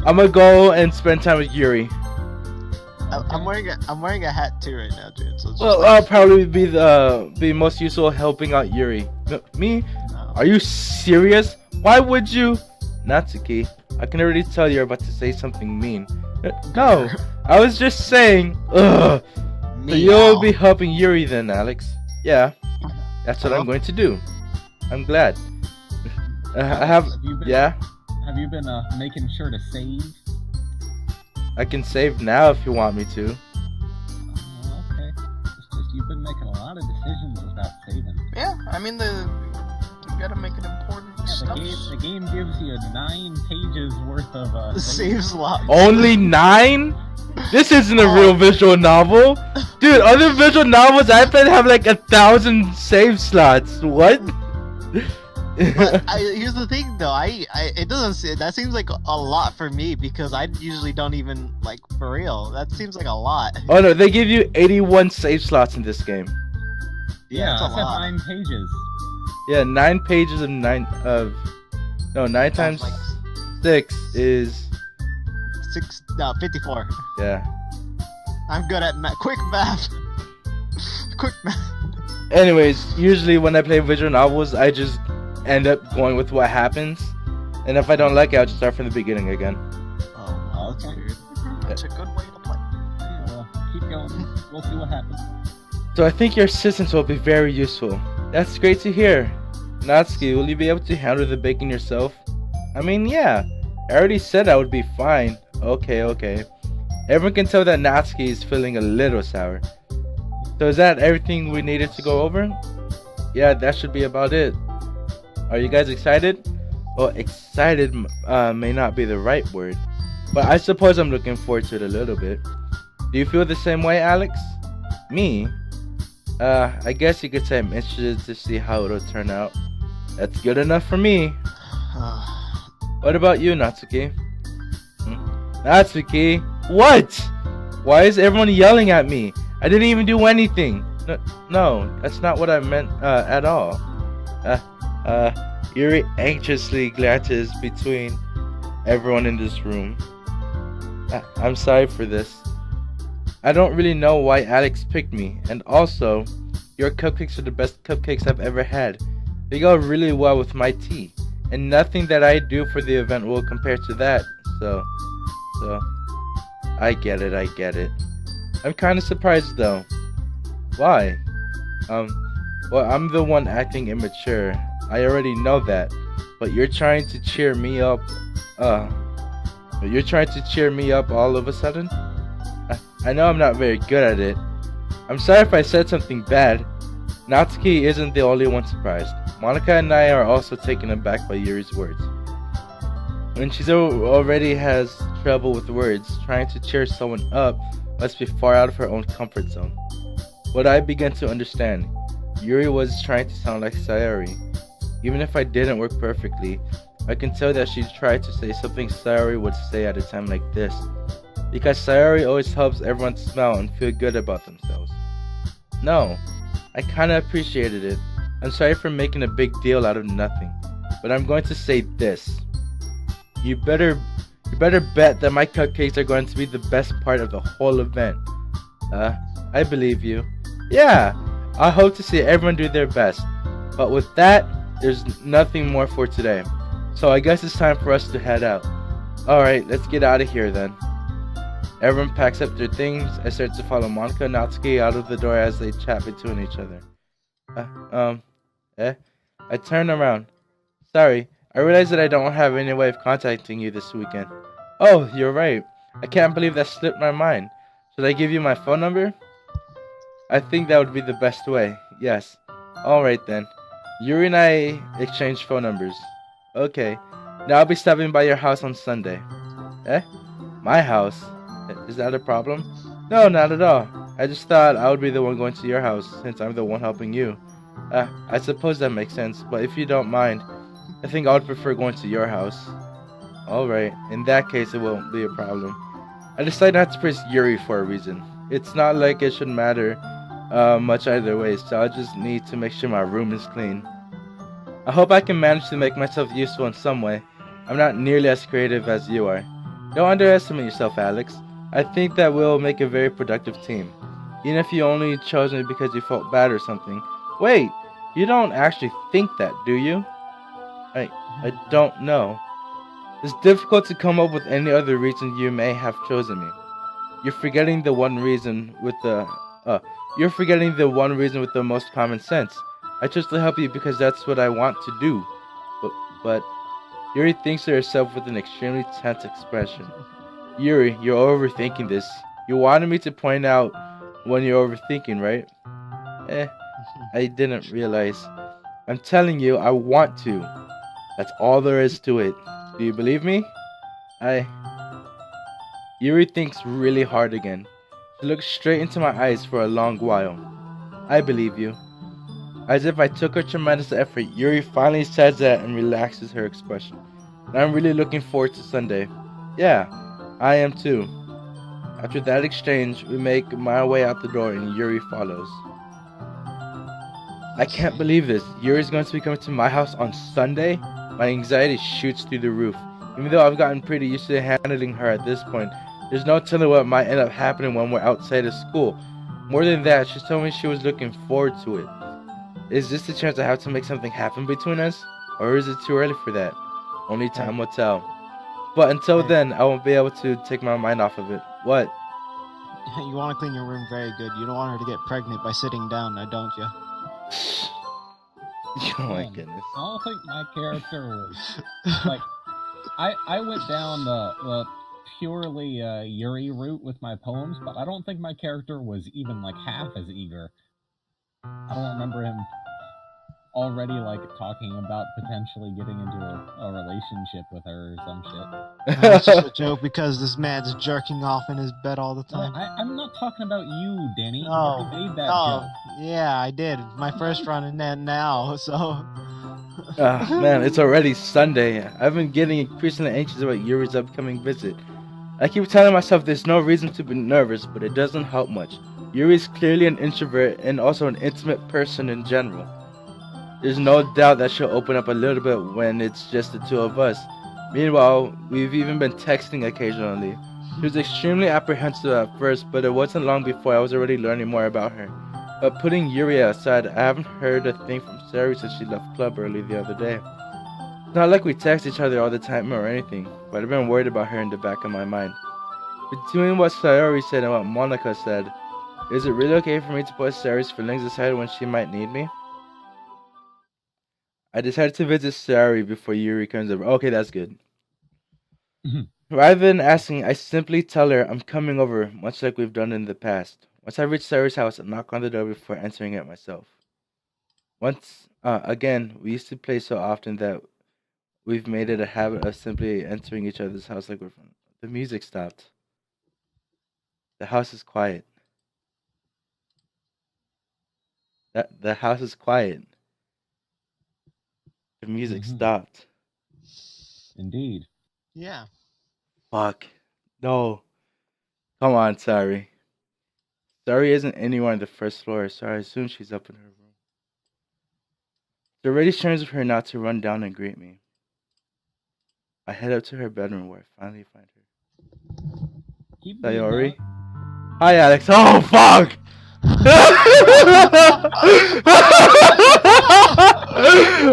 I'm gonna go and spend time with Yuri. I'm wearing a hat too right now, dude. So it's just Well, like, I'll probably be most useful helping out Yuri. Me? no. Are you serious? Why would you? Natsuki, I can already tell you're about to say something mean. No, I was just saying, ugh. So you'll be helping Yuri then, Alex. Yeah, that's what I'm going to do. I'm glad. Have you been making sure to save? I can save now if you want me to. Okay. It's just you've been making a lot of decisions without saving. Yeah, I mean you gotta make it important stuff. The game gives you 9 pages worth of saves logs. Only 9? This isn't a real visual novel, dude. Other visual novels I played have like 1,000 save slots. What? But here's the thing, though. It doesn't. That seems like a lot for me because I usually don't even like for real. That seems like a lot. Oh no, they give you 81 save slots in this game. Yeah, that's a it's at lot. 9 pages. Yeah, 9 pages of 9 times like 6 is 54. yeah. I'm good at quick math. Quick math. Anyways, usually when I play visual novels, I just end up going with what happens, and if I don't like it, I'll just start from the beginning again. Oh, wow, Okay. dude. That's a good way to play. Yeah, well, keep going. We'll see what happens. So I think your assistance will be very useful. That's great to hear. Natsuki, will you be able to handle the baking yourself? I mean, yeah. I already said I would be fine. Okay. Everyone can tell that Natsuki is feeling a little sour. So is that everything we needed to go over? Yeah, that should be about it. Are you guys excited? Well, excited may not be the right word, but I suppose I'm looking forward to it a little bit. Do you feel the same way, Alex? Me? I guess you could say I'm interested to see how it'll turn out. That's good enough for me. What about you, Natsuki? Natsuki? What? Why is everyone yelling at me? I didn't even do anything. No, that's not what I meant at all. Yuri anxiously glances between everyone in this room. I'm sorry for this. I don't really know why Alex picked me, and also, your cupcakes are the best cupcakes I've ever had. They go really well with my tea, and nothing that I do for the event will compare to that, so, I get it. I'm kinda surprised though. Why? Well, I'm the one acting immature. I already know that, but you're trying to cheer me up, all of a sudden? I know I'm not very good at it. I'm sorry if I said something bad. Natsuki isn't the only one surprised. Monica and I are also taken aback by Yuri's words. When she already has trouble with words, trying to cheer someone up must be far out of her own comfort zone. What I began to understand, Yuri was trying to sound like Sayori. Even if I didn't work perfectly, I can tell that she tried to say something Sayori would say at a time like this. Because Sayori always helps everyone smile and feel good about themselves. No, I kinda appreciated it. I'm sorry for making a big deal out of nothing, but I'm going to say this. You better bet that my cupcakes are going to be the best part of the whole event. I believe you. Yeah, I hope to see everyone do their best. But with that, there's nothing more for today. So I guess it's time for us to head out. Alright, let's get out of here then. Everyone packs up their things and starts to follow Monica and Natsuki out of the door as they chat between each other. I turn around. Sorry, I realize that I don't have any way of contacting you this weekend. Oh, you're right. I can't believe that slipped my mind. Should I give you my phone number? I think that would be the best way. Yes. Alright then. Yuri and I exchanged phone numbers. Okay. Now I'll be stopping by your house on Sunday. My house? Is that a problem? No, not at all. I just thought I would be the one going to your house since I'm the one helping you. I suppose that makes sense, but if you don't mind, I think I would prefer going to your house. Alright, in that case it won't be a problem. I decided not to praise Yuri for a reason. It's not like it should matter much either way, so I just need to make sure my room is clean. I hope I can manage to make myself useful in some way. I'm not nearly as creative as you are. Don't underestimate yourself, Alex. I think that we'll make a very productive team. Even if you only chose me because you felt bad or something. Wait, you don't actually think that, do you? I don't know. It's difficult to come up with any other reason you may have chosen me. You're forgetting the one reason with the most common sense. I chose to help you because that's what I want to do. But Yuri thinks to herself with an extremely tense expression. Yuri, you're overthinking this. You wanted me to point out when you're overthinking, right? I didn't realize. I'm telling you, I want to. That's all there is to it. Do you believe me? Yuri thinks really hard again. She looks straight into my eyes for a long while. I believe you. As if I took a tremendous effort, Yuri finally says that and relaxes her expression. And I'm really looking forward to Sunday. Yeah, I am too. After that exchange, we make my way out the door and Yuri follows. I can't believe this. Yuri's going to be coming to my house on Sunday? My anxiety shoots through the roof. Even though I've gotten pretty used to handling her at this point, there's no telling what might end up happening when we're outside of school. More than that, she told me she was looking forward to it. Is this the chance I have to make something happen between us? Or is it too early for that? Only time will tell. But until then, I won't be able to take my mind off of it. What? You want to clean your room very good. You don't want her to get pregnant by sitting down, now don't you? Oh my goodness. I don't think my character was like. I went down the purely Yuri route with my poems, but I don't think my character was even like half as eager. I don't remember him already like talking about potentially getting into a relationship with her or some shit. That's just a joke because this man's jerking off in his bed all the time. I'm not talking about you, Danny. Oh, You made that joke. Yeah, I did. My first run and then now, so... Man, it's already Sunday. I've been getting increasingly anxious about Yuri's upcoming visit. I keep telling myself there's no reason to be nervous, but it doesn't help much. Yuri's clearly an introvert and also an intimate person in general. There's no doubt that she'll open up a little bit when it's just the two of us. Meanwhile, we've even been texting occasionally. She was extremely apprehensive at first, but it wasn't long before I was already learning more about her. But putting Yuri aside, I haven't heard a thing from Sari since she left club early the other day. It's not like we text each other all the time or anything, but I've been worried about her in the back of my mind. Between what Sayori said and what Monica said, is it really okay for me to put Sari's feelings aside when she might need me? I decided to visit Sari before Yuri comes over. Okay, that's good. Rather than asking, I simply tell her I'm coming over, much like we've done in the past. Once I reach Sari's house, I knock on the door before entering it myself. Again, we used to play so often that we've made it a habit of simply entering each other's house like we're from. The music stopped. The house is quiet. The house is quiet. The music stopped. Indeed. Yeah. Fuck. No. Come on, Sari. Sari isn't anywhere on the first floor, so I assume she's up in her room. It's already strange of her not to run down and greet me. I head up to her bedroom where I finally find her. Sayori? Hi, Alex. Oh, fuck!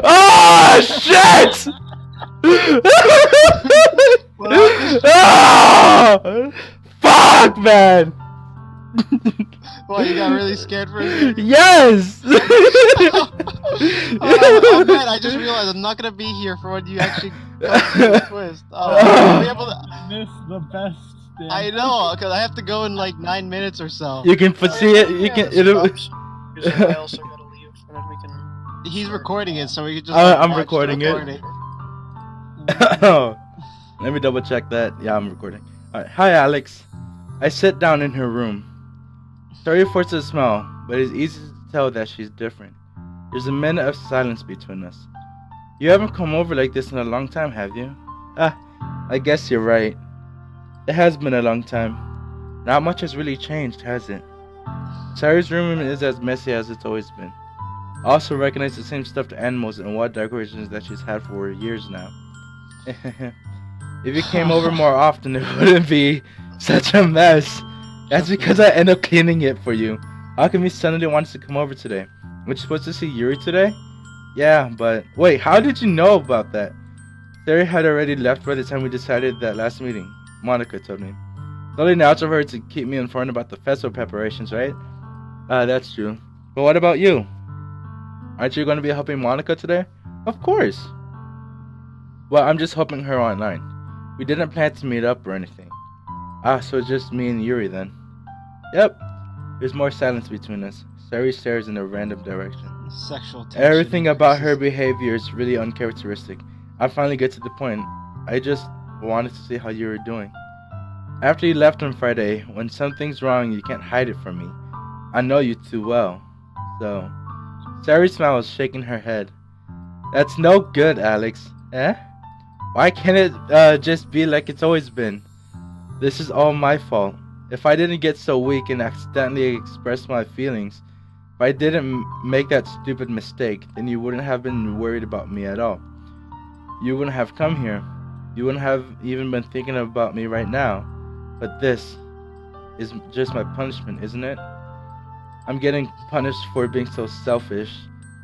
Oh, shit! Oh, fuck, man! What, you got really scared for a second? Yes! Oh man, I just realized I'm not gonna be here for when you actually come to the twist. I'll be able to... Missed the best stint. I know, because I have to go in like 9 minutes or so. You can see it. You can. I also gotta leave, and then we can. He's recording it, so we can just. I'm recording it. Oh, let me double check that. Yeah, I'm recording. Alright, hi Alex. I sit down in her room. Sorry forces a smile, but it's easy to tell that she's different. There's a minute of silence between us. You haven't come over like this in a long time, have you? I guess you're right. It has been a long time. Not much has really changed, has it? Sari's room is as messy as it's always been. I also recognize the same stuffed animals and wall decorations that she's had for years now. If you came over more often, it wouldn't be such a mess. That's because I end up cleaning it for you. How come you suddenly wanted to come over today? Weren't you supposed to see Yuri today? Yeah, but... Wait, how did you know about that? Sarah had already left by the time we decided that last meeting. Monica told me. It's only natural for her to keep me informed about the festival preparations, right? That's true. But what about you? Aren't you going to be helping Monica today? Of course. Well, I'm just helping her online. We didn't plan to meet up or anything. So it's just me and Yuri then. Yep. There's more silence between us. Sari stares in a random direction. Sexual tension. Everything about her behavior is really uncharacteristic. I finally get to the point. I just wanted to see how you were doing. After you left on Friday, when something's wrong, you can't hide it from me. I know you too well. So, Sari smiles, shaking her head. That's no good, Alex. Eh? Why can't it just be like it's always been? This is all my fault. If I didn't get so weak and accidentally express my feelings, if I didn't make that stupid mistake, then you wouldn't have been worried about me at all. You wouldn't have come here. You wouldn't have even been thinking about me right now. But this is just my punishment, isn't it? I'm getting punished for being so selfish.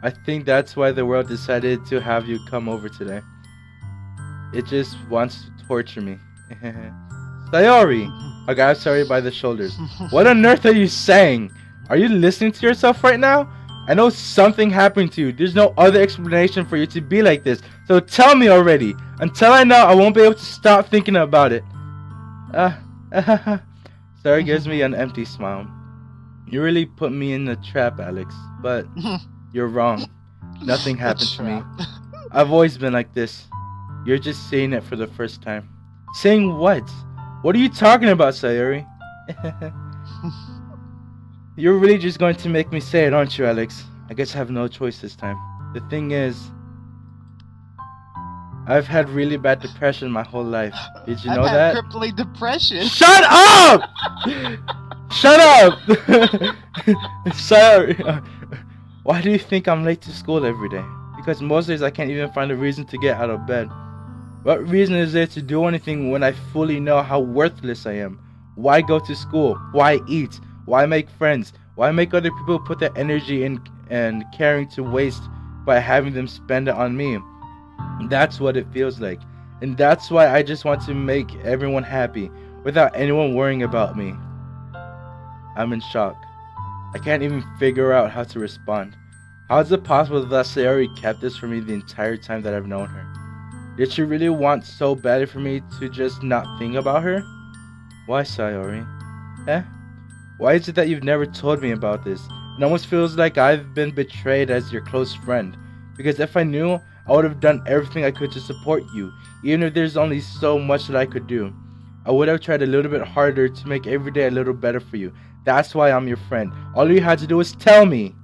I think that's why the world decided to have you come over today. It just wants to torture me. Sayori! I got Sayori by the shoulders. What on earth are you saying? Are you listening to yourself right now? I know something happened to you. There's no other explanation for you to be like this. So tell me already. Until I know, I won't be able to stop thinking about it. Sayori gives me an empty smile. You really put me in a trap, Alex. But you're wrong. Nothing happened to me. I've always been like this. You're just saying it for the first time. Saying what? What are you talking about, Sayori? You're really just going to make me say it, aren't you, Alex? I guess I have no choice this time. The thing is, I've had really bad depression my whole life. Did you know that? I've had crippling depression. Shut up! Shut up! Sorry. Why do you think I'm late to school every day? Because most days I can't even find a reason to get out of bed. What reason is there to do anything when I fully know how worthless I am? Why go to school? Why eat? Why make friends? Why make other people put their energy in and caring to waste by having them spend it on me? That's what it feels like. And that's why I just want to make everyone happy without anyone worrying about me. I'm in shock. I can't even figure out how to respond. How is it possible that Sayori kept this from me the entire time that I've known her? Did she really want so badly for me to just not think about her? Why, Sayori? Eh? Why is it that you've never told me about this? It almost feels like I've been betrayed as your close friend. Because if I knew, I would have done everything I could to support you, even if there's only so much that I could do. I would have tried a little bit harder to make every day a little better for you. That's why I'm your friend. All you had to do was tell me.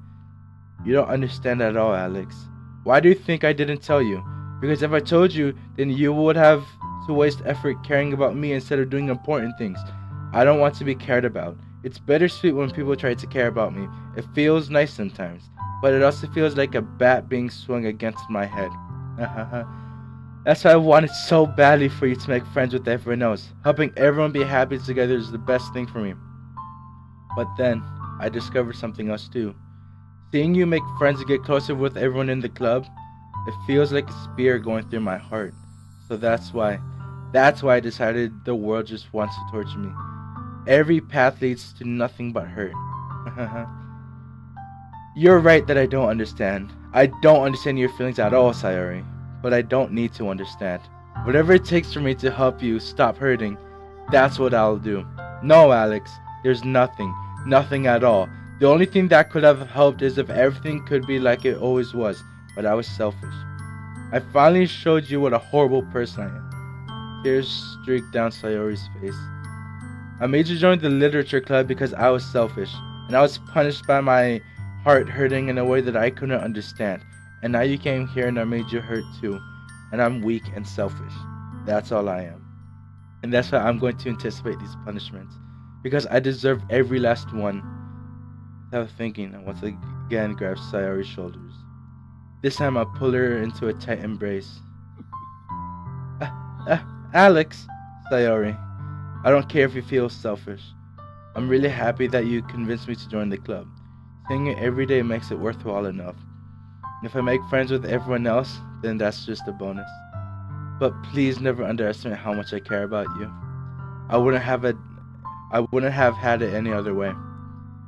You don't understand at all, Alex. Why do you think I didn't tell you? Because if I told you, then you would have to waste effort caring about me instead of doing important things. I don't want to be cared about. It's bittersweet when people try to care about me. It feels nice sometimes, but it also feels like a bat being swung against my head. That's why I wanted so badly for you to make friends with everyone else. Helping everyone be happy together is the best thing for me. But then, I discovered something else too. Seeing you make friends and get closer with everyone in the club, it feels like a spear going through my heart. So that's why I decided the world just wants to torture me. Every path leads to nothing but hurt. You're right that I don't understand. I don't understand your feelings at all, Sayori. But I don't need to understand. Whatever it takes for me to help you stop hurting, that's what I'll do. No, Alex, there's nothing. Nothing at all. The only thing that could have helped is if everything could be like it always was, but I was selfish. I finally showed you what a horrible person I am. Tears streaked down Sayori's face. I made you join the literature club because I was selfish, and I was punished by my heart hurting in a way that I couldn't understand. And now you came here and I made you hurt too, and I'm weak and selfish. That's all I am. And that's why I'm going to anticipate these punishments, because I deserve every last one. Without thinking, once again grabs Sayori's shoulders. This time I pull her into a tight embrace. Alex, Sayori, I don't care if you feel selfish. I'm really happy that you convinced me to join the club. Seeing you every day makes it worthwhile enough. If I make friends with everyone else, then that's just a bonus. But please never underestimate how much I care about you. I wouldn't have had it any other way.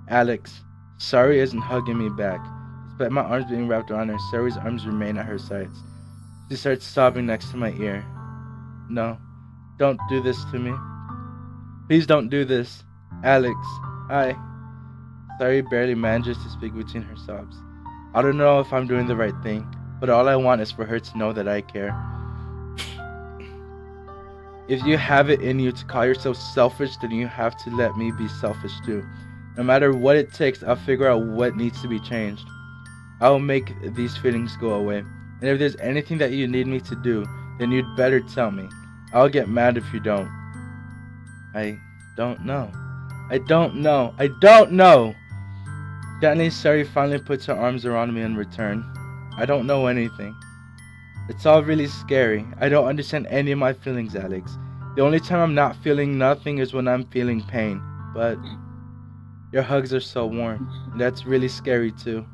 Alex, Sayori isn't hugging me back. Despite my arms being wrapped around her, Sayori's arms remain at her sides. She starts sobbing next to my ear. No, don't do this to me. Please don't do this. Alex, Sayori barely manages to speak between her sobs. I don't know if I'm doing the right thing, but all I want is for her to know that I care. If you have it in you to call yourself selfish, then you have to let me be selfish too. No matter what it takes, I'll figure out what needs to be changed. I'll make these feelings go away. And if there's anything that you need me to do, then you'd better tell me. I'll get mad if you don't. I don't know. Gently, Sayori finally puts her arms around me in return. I don't know anything. It's all really scary. I don't understand any of my feelings, Alex. The only time I'm not feeling nothing is when I'm feeling pain. But your hugs are so warm. And that's really scary too.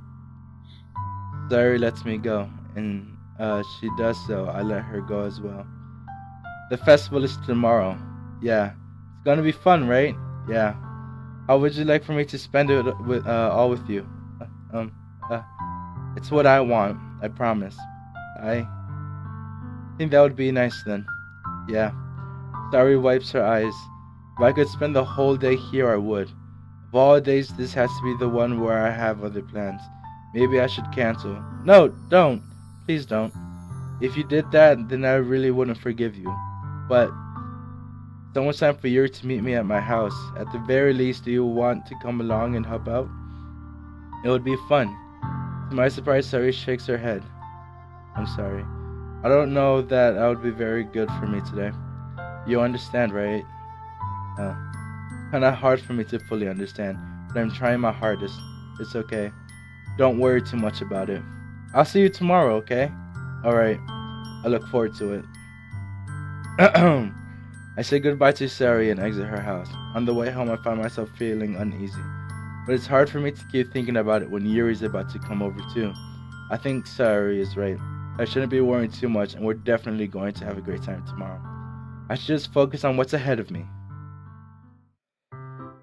Sayori lets me go, and she does so. I let her go as well. The festival is tomorrow. Yeah. It's gonna be fun, right? Yeah. How would you like for me to spend it all with you? It's what I want. I promise. I think that would be nice then. Yeah. Sayori wipes her eyes. If I could spend the whole day here, I would. Of all days, this has to be the one where I have other plans. Maybe I should cancel. No, don't. Please don't. If you did that, then I really wouldn't forgive you. But it's almost time for you to meet me at my house. At the very least, do you want to come along and help out? It would be fun. To my surprise, Sayori shakes her head. I'm sorry. I don't know that would be very good for me today. You understand, right? Kinda hard for me to fully understand, but I'm trying my hardest. It's okay. Don't worry too much about it. I'll see you tomorrow, okay? Alright. I look forward to it. I say goodbye to Sayori and exit her house. On the way home, I find myself feeling uneasy. But it's hard for me to keep thinking about it when Yuri's about to come over too. I think Sayori is right. I shouldn't be worrying too much, and we're definitely going to have a great time tomorrow. I should just focus on what's ahead of me.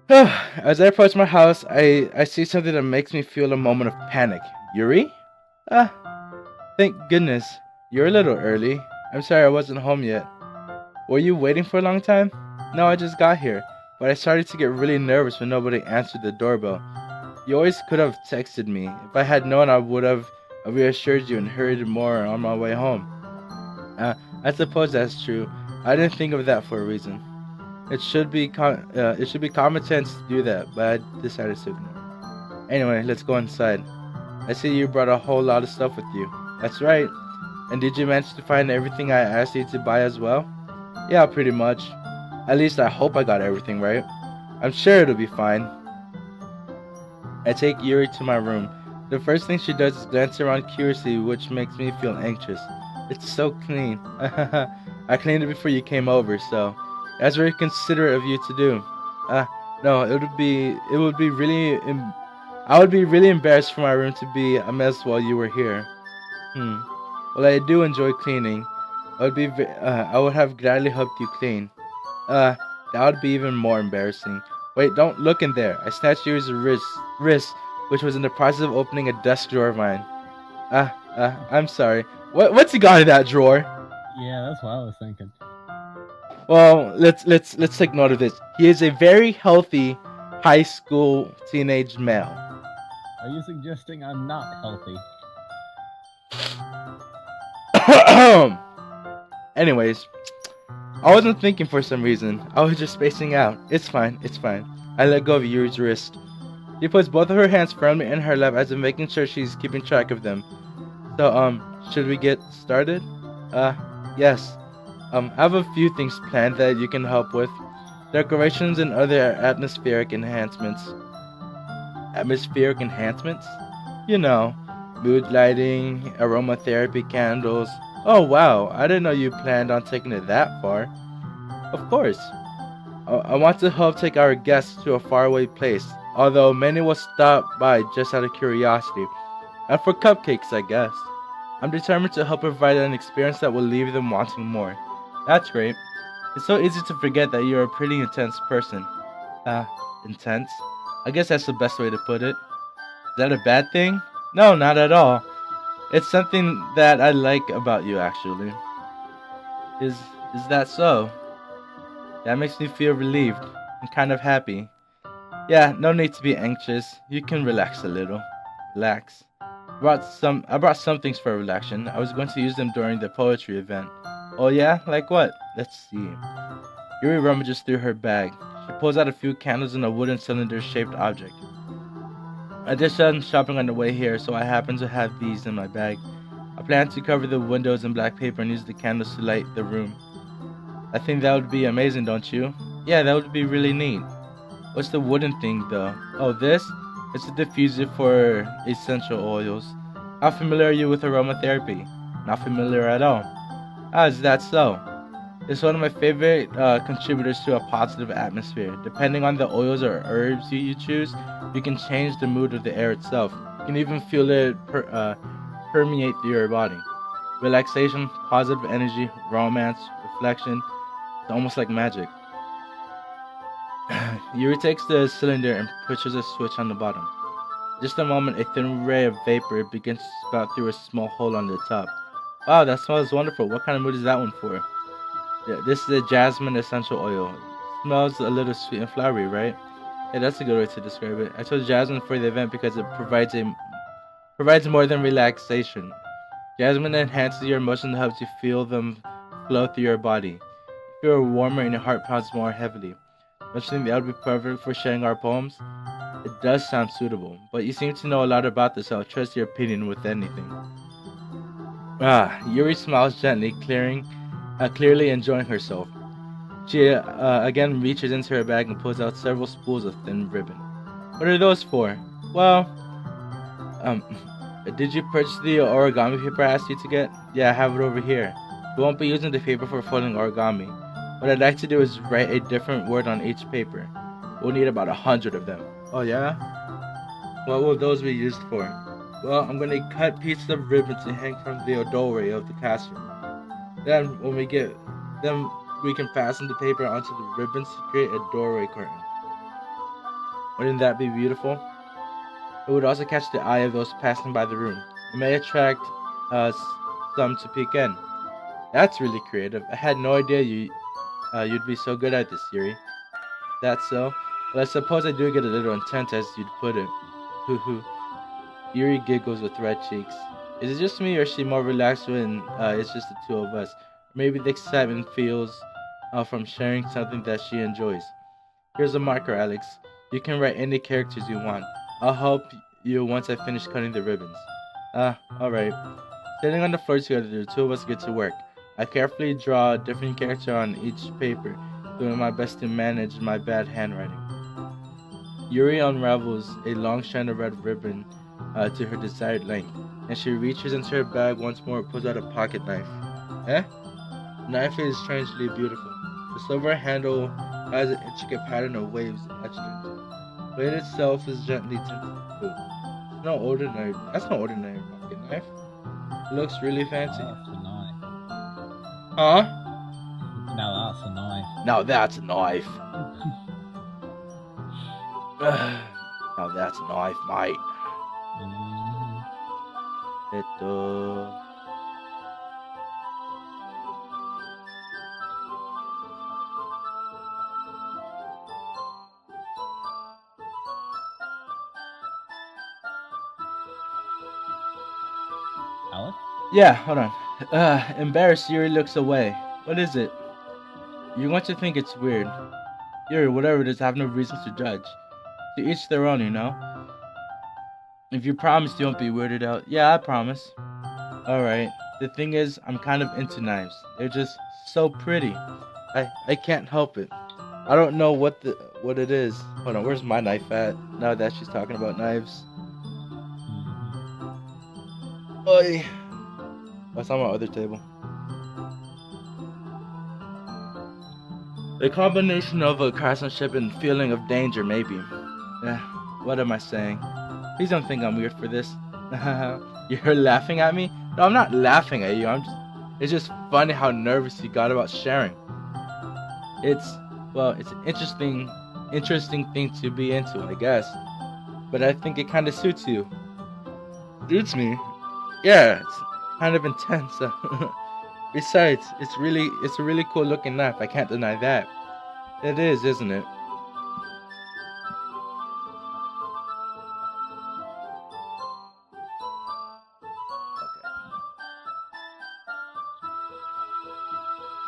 As I approach my house, I see something that makes me feel a moment of panic. Yuri? Thank goodness. You're a little early. I'm sorry I wasn't home yet. Were you waiting for a long time? No, I just got here, but I started to get really nervous when nobody answered the doorbell. You always could have texted me. If I had known, I would have reassured you and hurried more on my way home. I suppose that's true. I didn't think of that for a reason. It should be common sense to do that, but I decided to ignore. Anyway, let's go inside. I see you brought a whole lot of stuff with you. That's right. And did you manage to find everything I asked you to buy as well? Yeah, pretty much. At least I hope I got everything right. I'm sure it'll be fine. I take Yuri to my room. The first thing she does is glance around curiously, which makes me feel anxious. It's so clean. I cleaned it before you came over, so that's very considerate of you to do. No, I would be really embarrassed for my room to be a mess while you were here. Well, I do enjoy cleaning. I would have gladly helped you clean. That would be even more embarrassing. Wait, don't look in there. I snatched Yuri's wrist, which was in the process of opening a desk drawer of mine. I'm sorry. What's he got in that drawer? Yeah, that's what I was thinking. Well, let's take note of this. He is a very healthy high school teenage male. Are you suggesting I'm not healthy? Anyways, I wasn't thinking for some reason. I was just spacing out. It's fine. I let go of Yuri's wrist. She puts both of her hands firmly in her lap as if making sure she's keeping track of them. So, should we get started? Yes. I have a few things planned that you can help with. Decorations and other atmospheric enhancements. Atmospheric enhancements? You know, mood lighting, aromatherapy candles. Oh wow, I didn't know you planned on taking it that far. Of course. I want to help take our guests to a faraway place, although many will stop by just out of curiosity. And for cupcakes, I guess. I'm determined to help provide an experience that will leave them wanting more. That's great. It's so easy to forget that you're a pretty intense person. Intense? I guess that's the best way to put it. Is that a bad thing? No, not at all. It's something that I like about you, actually. Is that so? That makes me feel relieved and kind of happy. Yeah, no need to be anxious. You can relax a little. Relax. I brought some things for relaxation. I was going to use them during the poetry event. Oh yeah? Like what? Let's see. Yuri rummages through her bag. She pulls out a few candles and a wooden cylinder-shaped object. I did some shopping on the way here, so I happen to have these in my bag. I plan to cover the windows in black paper and use the candles to light the room. I think that would be amazing, don't you? Yeah, that would be really neat. What's the wooden thing, though? Oh, this? It's a diffuser for essential oils. How familiar are you with aromatherapy? Not familiar at all. Ah, is that so? It's one of my favorite contributors to a positive atmosphere. Depending on the oils or herbs you choose, you can change the mood of the air itself. You can even feel it permeate through your body. Relaxation, positive energy, romance, reflection. It's almost like magic. Yuri takes the cylinder and pushes a switch on the bottom. Just a moment, a thin ray of vapor begins to spout through a small hole on the top. Wow, that smells wonderful. What kind of mood is that one for? Yeah, this is a jasmine essential oil. It smells a little sweet and flowery, right? Yeah, that's a good way to describe it. I chose jasmine for the event because it provides more than relaxation. Jasmine enhances your emotions and helps you feel them flow through your body. You feel warmer and your heart pounds more heavily. Don't you think that would be perfect for sharing our poems? It does sound suitable, but you seem to know a lot about this, so I'll trust your opinion with anything. Yuri smiles gently, clearly enjoying herself. She again reaches into her bag and pulls out several spools of thin ribbon. What are those for? Well, did you purchase the origami paper I asked you to get? Yeah, I have it over here. We won't be using the paper for folding origami. What I'd like to do is write a different word on each paper. We'll need about 100 of them. Oh yeah? What will those be used for? Well, I'm going to cut pieces of ribbon to hang from the doorway of the classroom. Then, we can fasten the paper onto the ribbons to create a doorway curtain. Wouldn't that be beautiful? It would also catch the eye of those passing by the room. It may attract some to peek in. That's really creative. I had no idea you'd be so good at this, Yuri. That's so? Well, I suppose I do get a little intense, as you'd put it. Hoo hoo. Yuri giggles with red cheeks. Is it just me, or is she more relaxed when it's just the two of us? Or maybe the excitement feels from sharing something that she enjoys. Here's a marker, Alex. You can write any characters you want. I'll help you once I finish cutting the ribbons. Alright. Sitting on the floor together, the two of us get to work. I carefully draw a different character on each paper, doing my best to manage my bad handwriting. Yuri unravels a long strand of red ribbon to her desired length, and she reaches into her bag once more and pulls out a pocket knife. The knife is strangely beautiful. The silver handle has an intricate pattern of waves etched into it. The blade itself is gently tinted blue. That's no ordinary pocket knife. It looks really fancy. That's a knife. Huh? Now that's a knife. Now that's a knife. Now that's a knife, mate. Alex? Yeah, hold on. Embarrassed, Yuri looks away. What is it? You're going to think it's weird. Yuri, whatever it is, I have no reason to judge. To each their own, you know? If you promise you won't be weirded out. Yeah, I promise. Alright. The thing is, I'm kind of into knives. They're just so pretty. I can't help it. I don't know what it is. Hold on, where's my knife at? Now that she's talking about knives. Oi. What's on my other table? A combination of a craftsmanship and feeling of danger, maybe. What am I saying? Please don't think I'm weird for this. You're laughing at me? No, I'm not laughing at you. It's just funny how nervous you got about sharing. It's an interesting thing to be into, I guess. But I think it kind of suits you. Suits me? Yeah, it's kind of intense. Besides, it's a really cool looking knife. I can't deny that. It is, isn't it?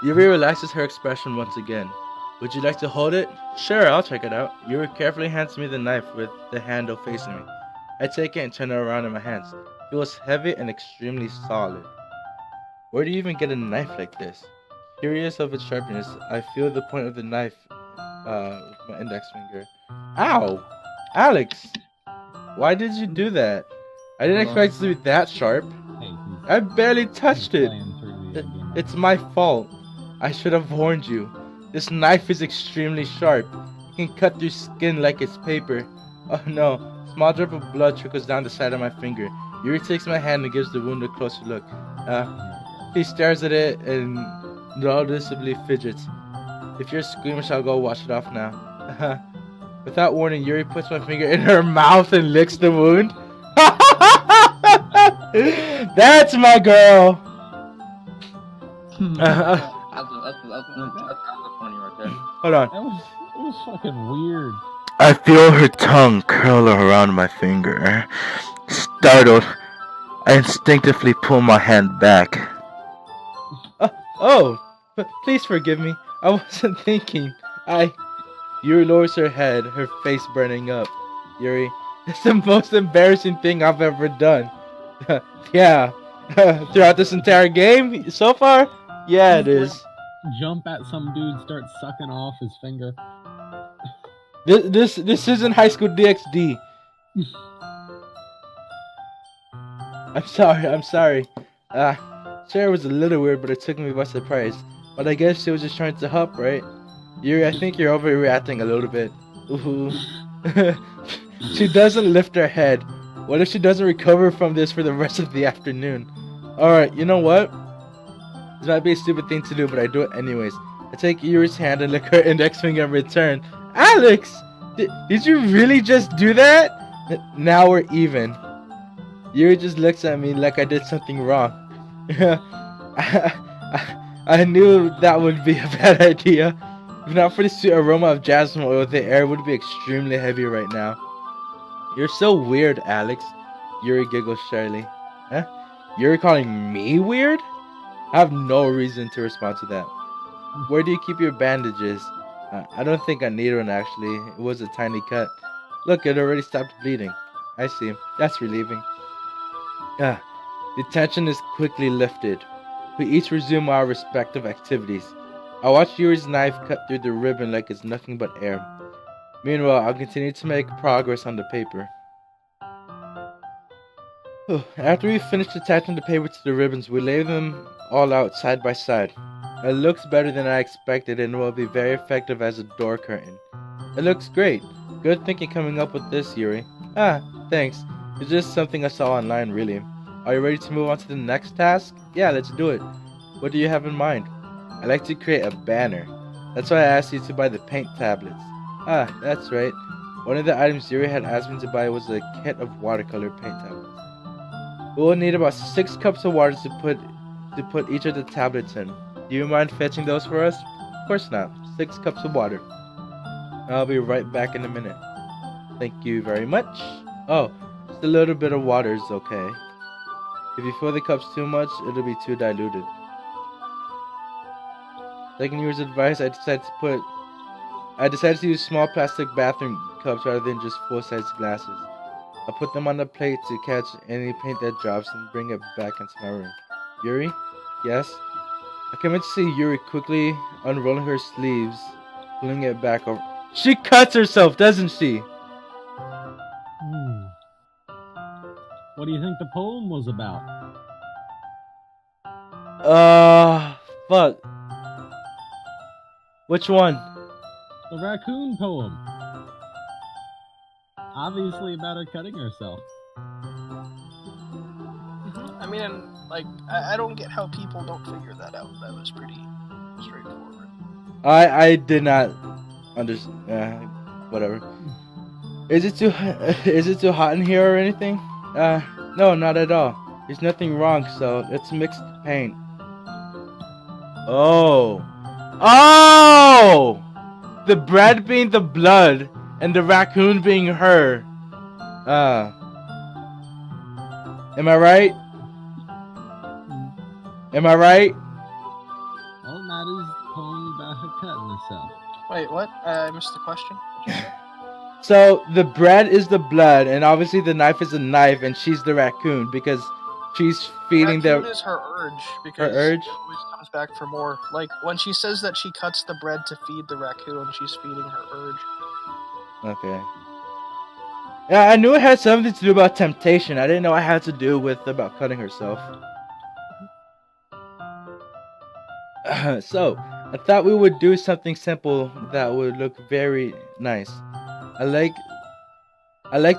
Yuri relaxes her expression once again. Would you like to hold it? Sure, I'll check it out. Yuri carefully hands me the knife with the handle facing me. I take it and turn it around in my hands. It feels heavy and extremely solid. Where do you even get a knife like this? Curious of its sharpness, I feel the point of the knife with my index finger. Ow! Alex! Why did you do that? I didn't expect it to be that sharp. Hey, I barely touched it. It's my fault. I should have warned you. This knife is extremely sharp. It can cut through skin like it's paper. Oh no. Small drop of blood trickles down the side of my finger. Yuri takes my hand and gives the wound a closer look. He stares at it and noticeably fidgets. If you're squeamish, I'll go wash it off now. Without warning, Yuri puts my finger in her mouth and licks the wound. That's my girl! Hold on. It was fucking weird. I feel her tongue curl around my finger. Startled, I instinctively pull my hand back. Please forgive me. I wasn't thinking. Yuri lowers her head, her face burning up. Yuri, it's the most embarrassing thing I've ever done. Yeah. Throughout this entire game, so far? Yeah, it is. Jump at some dude, start sucking off his finger. This isn't High School DxD. I'm sorry. Sure, it was a little weird, but it took me by surprise. But I guess she was just trying to help, right? Yuri, I think you're overreacting a little bit. Ooh. She doesn't lift her head. What if she doesn't recover from this for the rest of the afternoon? Alright, you know what? This might be a stupid thing to do, but I do it anyways. I take Yuri's hand and lick her index finger in return. Alex! Did you really just do that? Now we're even. Yuri just looks at me like I did something wrong. I knew that would be a bad idea. If not for the sweet aroma of jasmine oil, the air would be extremely heavy right now. You're so weird, Alex. Yuri giggles shyly. Huh? You're calling me weird? I have no reason to respond to that. Where do you keep your bandages? I don't think I need one actually. It was a tiny cut. Look, it already stopped bleeding. I see. That's relieving. The tension is quickly lifted. We each resume our respective activities. I watch Yuri's knife cut through the ribbon like it's nothing but air. Meanwhile, I'll continue to make progress on the paper. After we finish attaching the paper to the ribbons, we lay them all out side by side. It looks better than I expected and will be very effective as a door curtain. It looks great. Good thinking coming up with this, Yuri. Thanks. It's just something I saw online, really. Are you ready to move on to the next task? Yeah, let's do it. What do you have in mind? I like to create a banner. That's why I asked you to buy the paint tablets. That's right. One of the items Yuri had asked me to buy was a kit of watercolor paint tablets. We will need about 6 cups of water to put each of the tablets in. Do you mind fetching those for us? Of course not. 6 cups of water. I'll be right back in a minute. Thank you very much. Oh, just a little bit of water is okay. If you fill the cups too much, it'll be too diluted. Taking Yuri's advice, I decided to use small plastic bathroom cups rather than just full-size glasses. I'll put them on the plate to catch any paint that drops and bring it back into my room. Yuri? Yes? I come in to see Yuri quickly unrolling her sleeves, pulling it back over. She cuts herself, doesn't she? What do you think the poem was about? Fuck. Which one? The raccoon poem. Obviously about her cutting herself. I mean, like, I don't get how people don't figure that out. That was pretty straightforward. I did not understand. Whatever. Is it too hot in here or anything? No, not at all. There's nothing wrong, so it's mixed paint. Oh. The bread being the blood and the raccoon being her. Am I right? Am I right? Oh, Maddie's poem about her cutting herself. Wait, what? I missed the question. So the bread is the blood, and obviously the knife is the knife, and she's the raccoon because she's feeding the. Raccoon is her urge because Her urge? it always comes back for more. Like when she says that she cuts the bread to feed the raccoon, she's feeding her urge. Okay. Yeah, I knew it had something to do about temptation. I didn't know it had to do with about cutting herself. So, I thought we would do something simple that would look very nice. I like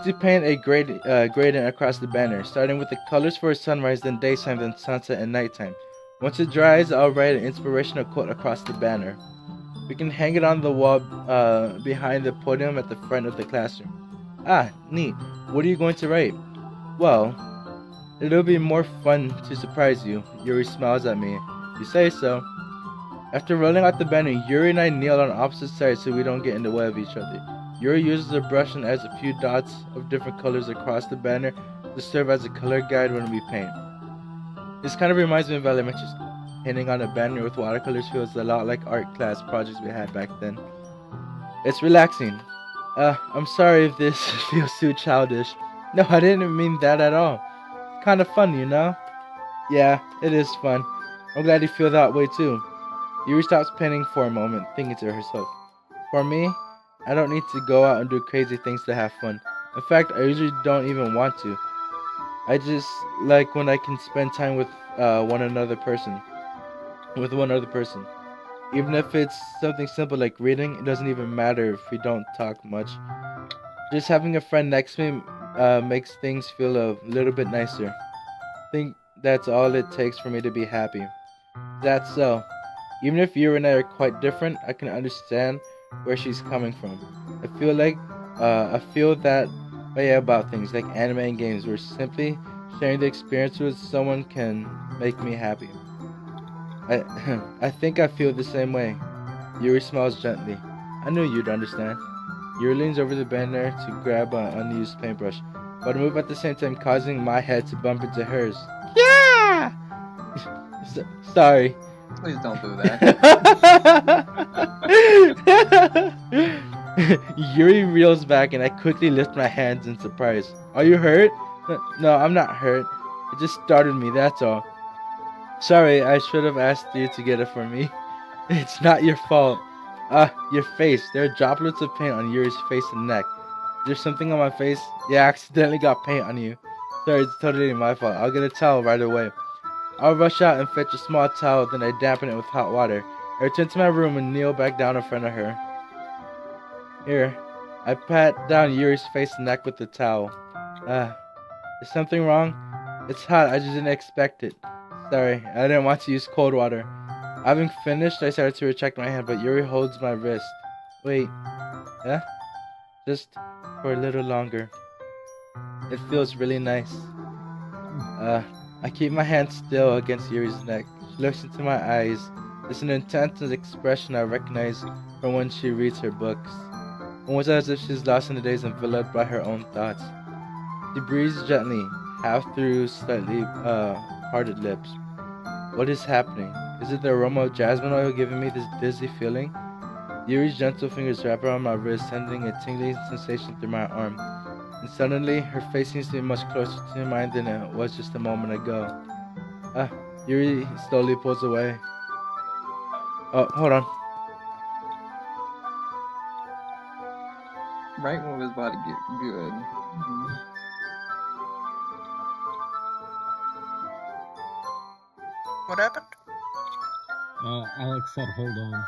to paint a gradient across the banner, starting with the colors for sunrise, then daytime, then sunset and nighttime. Once it dries, I'll write an inspirational quote across the banner. We can hang it on the wall behind the podium at the front of the classroom. Ah, neat. What are you going to write? Well, it'll be more fun to surprise you. Yuri smiles at me. You say so. After rolling out the banner, Yuri and I kneel on opposite sides so we don't get in the way of each other. Yuri uses a brush and adds a few dots of different colors across the banner to serve as a color guide when we paint. This kind of reminds me of elementary school. Painting on a banner with watercolors feels a lot like art class projects we had back then. It's relaxing. I'm sorry if this feels too childish. No, I didn't mean that at all. It's kind of fun, you know? Yeah, it is fun. I'm glad you feel that way too. Yuri stops painting for a moment, thinking to herself. For me, I don't need to go out and do crazy things to have fun. In fact, I usually don't even want to. I just like when I can spend time with one other person. Even if it's something simple like reading, it doesn't even matter if we don't talk much. Just having a friend next to me makes things feel a little bit nicer. I think that's all it takes for me to be happy. That's so. Even if you and I are quite different, I can understand where she's coming from. I feel that way about things like anime and games, where simply sharing the experience with someone can make me happy. I think I feel the same way. Yuri smiles gently. I knew you'd understand. Yuri leans over the banner to grab an unused paintbrush, but I move at the same time, causing my head to bump into hers. Yeah! Sorry. Please don't do that. Yuri reels back and I quickly lift my hands in surprise. Are you hurt? No, I'm not hurt. It just startled me, that's all. Sorry, I should have asked you to get it for me. It's not your fault. Your face. There are droplets of paint on Yuri's face and neck. There's something on my face? Yeah, I accidentally got paint on you. Sorry, it's totally my fault. I'll get a towel right away. I'll rush out and fetch a small towel, then I dampen it with hot water. I return to my room and kneel back down in front of her. Here, I pat down Yuri's face and neck with the towel. Is something wrong? It's hot, I just didn't expect it. Sorry, I didn't want to use cold water. Having finished, I started to retract my hand, but Yuri holds my wrist. Wait, yeah? Just for a little longer. It feels really nice. I keep my hand still against Yuri's neck. She looks into my eyes. It's an intense expression I recognize from when she reads her books. Almost as if she's lost in the days enveloped by her own thoughts. She breathes gently, half through slightly parted lips. What is happening? Is it the aroma of jasmine oil giving me this dizzy feeling? Yuri's gentle fingers wrap around my wrist, sending a tingling sensation through my arm. And suddenly, her face seems to be much closer to mine than it was just a moment ago. Yuri slowly pulls away. Oh, hold on. Right when it was about to get good. What happened? Alex said, hold on.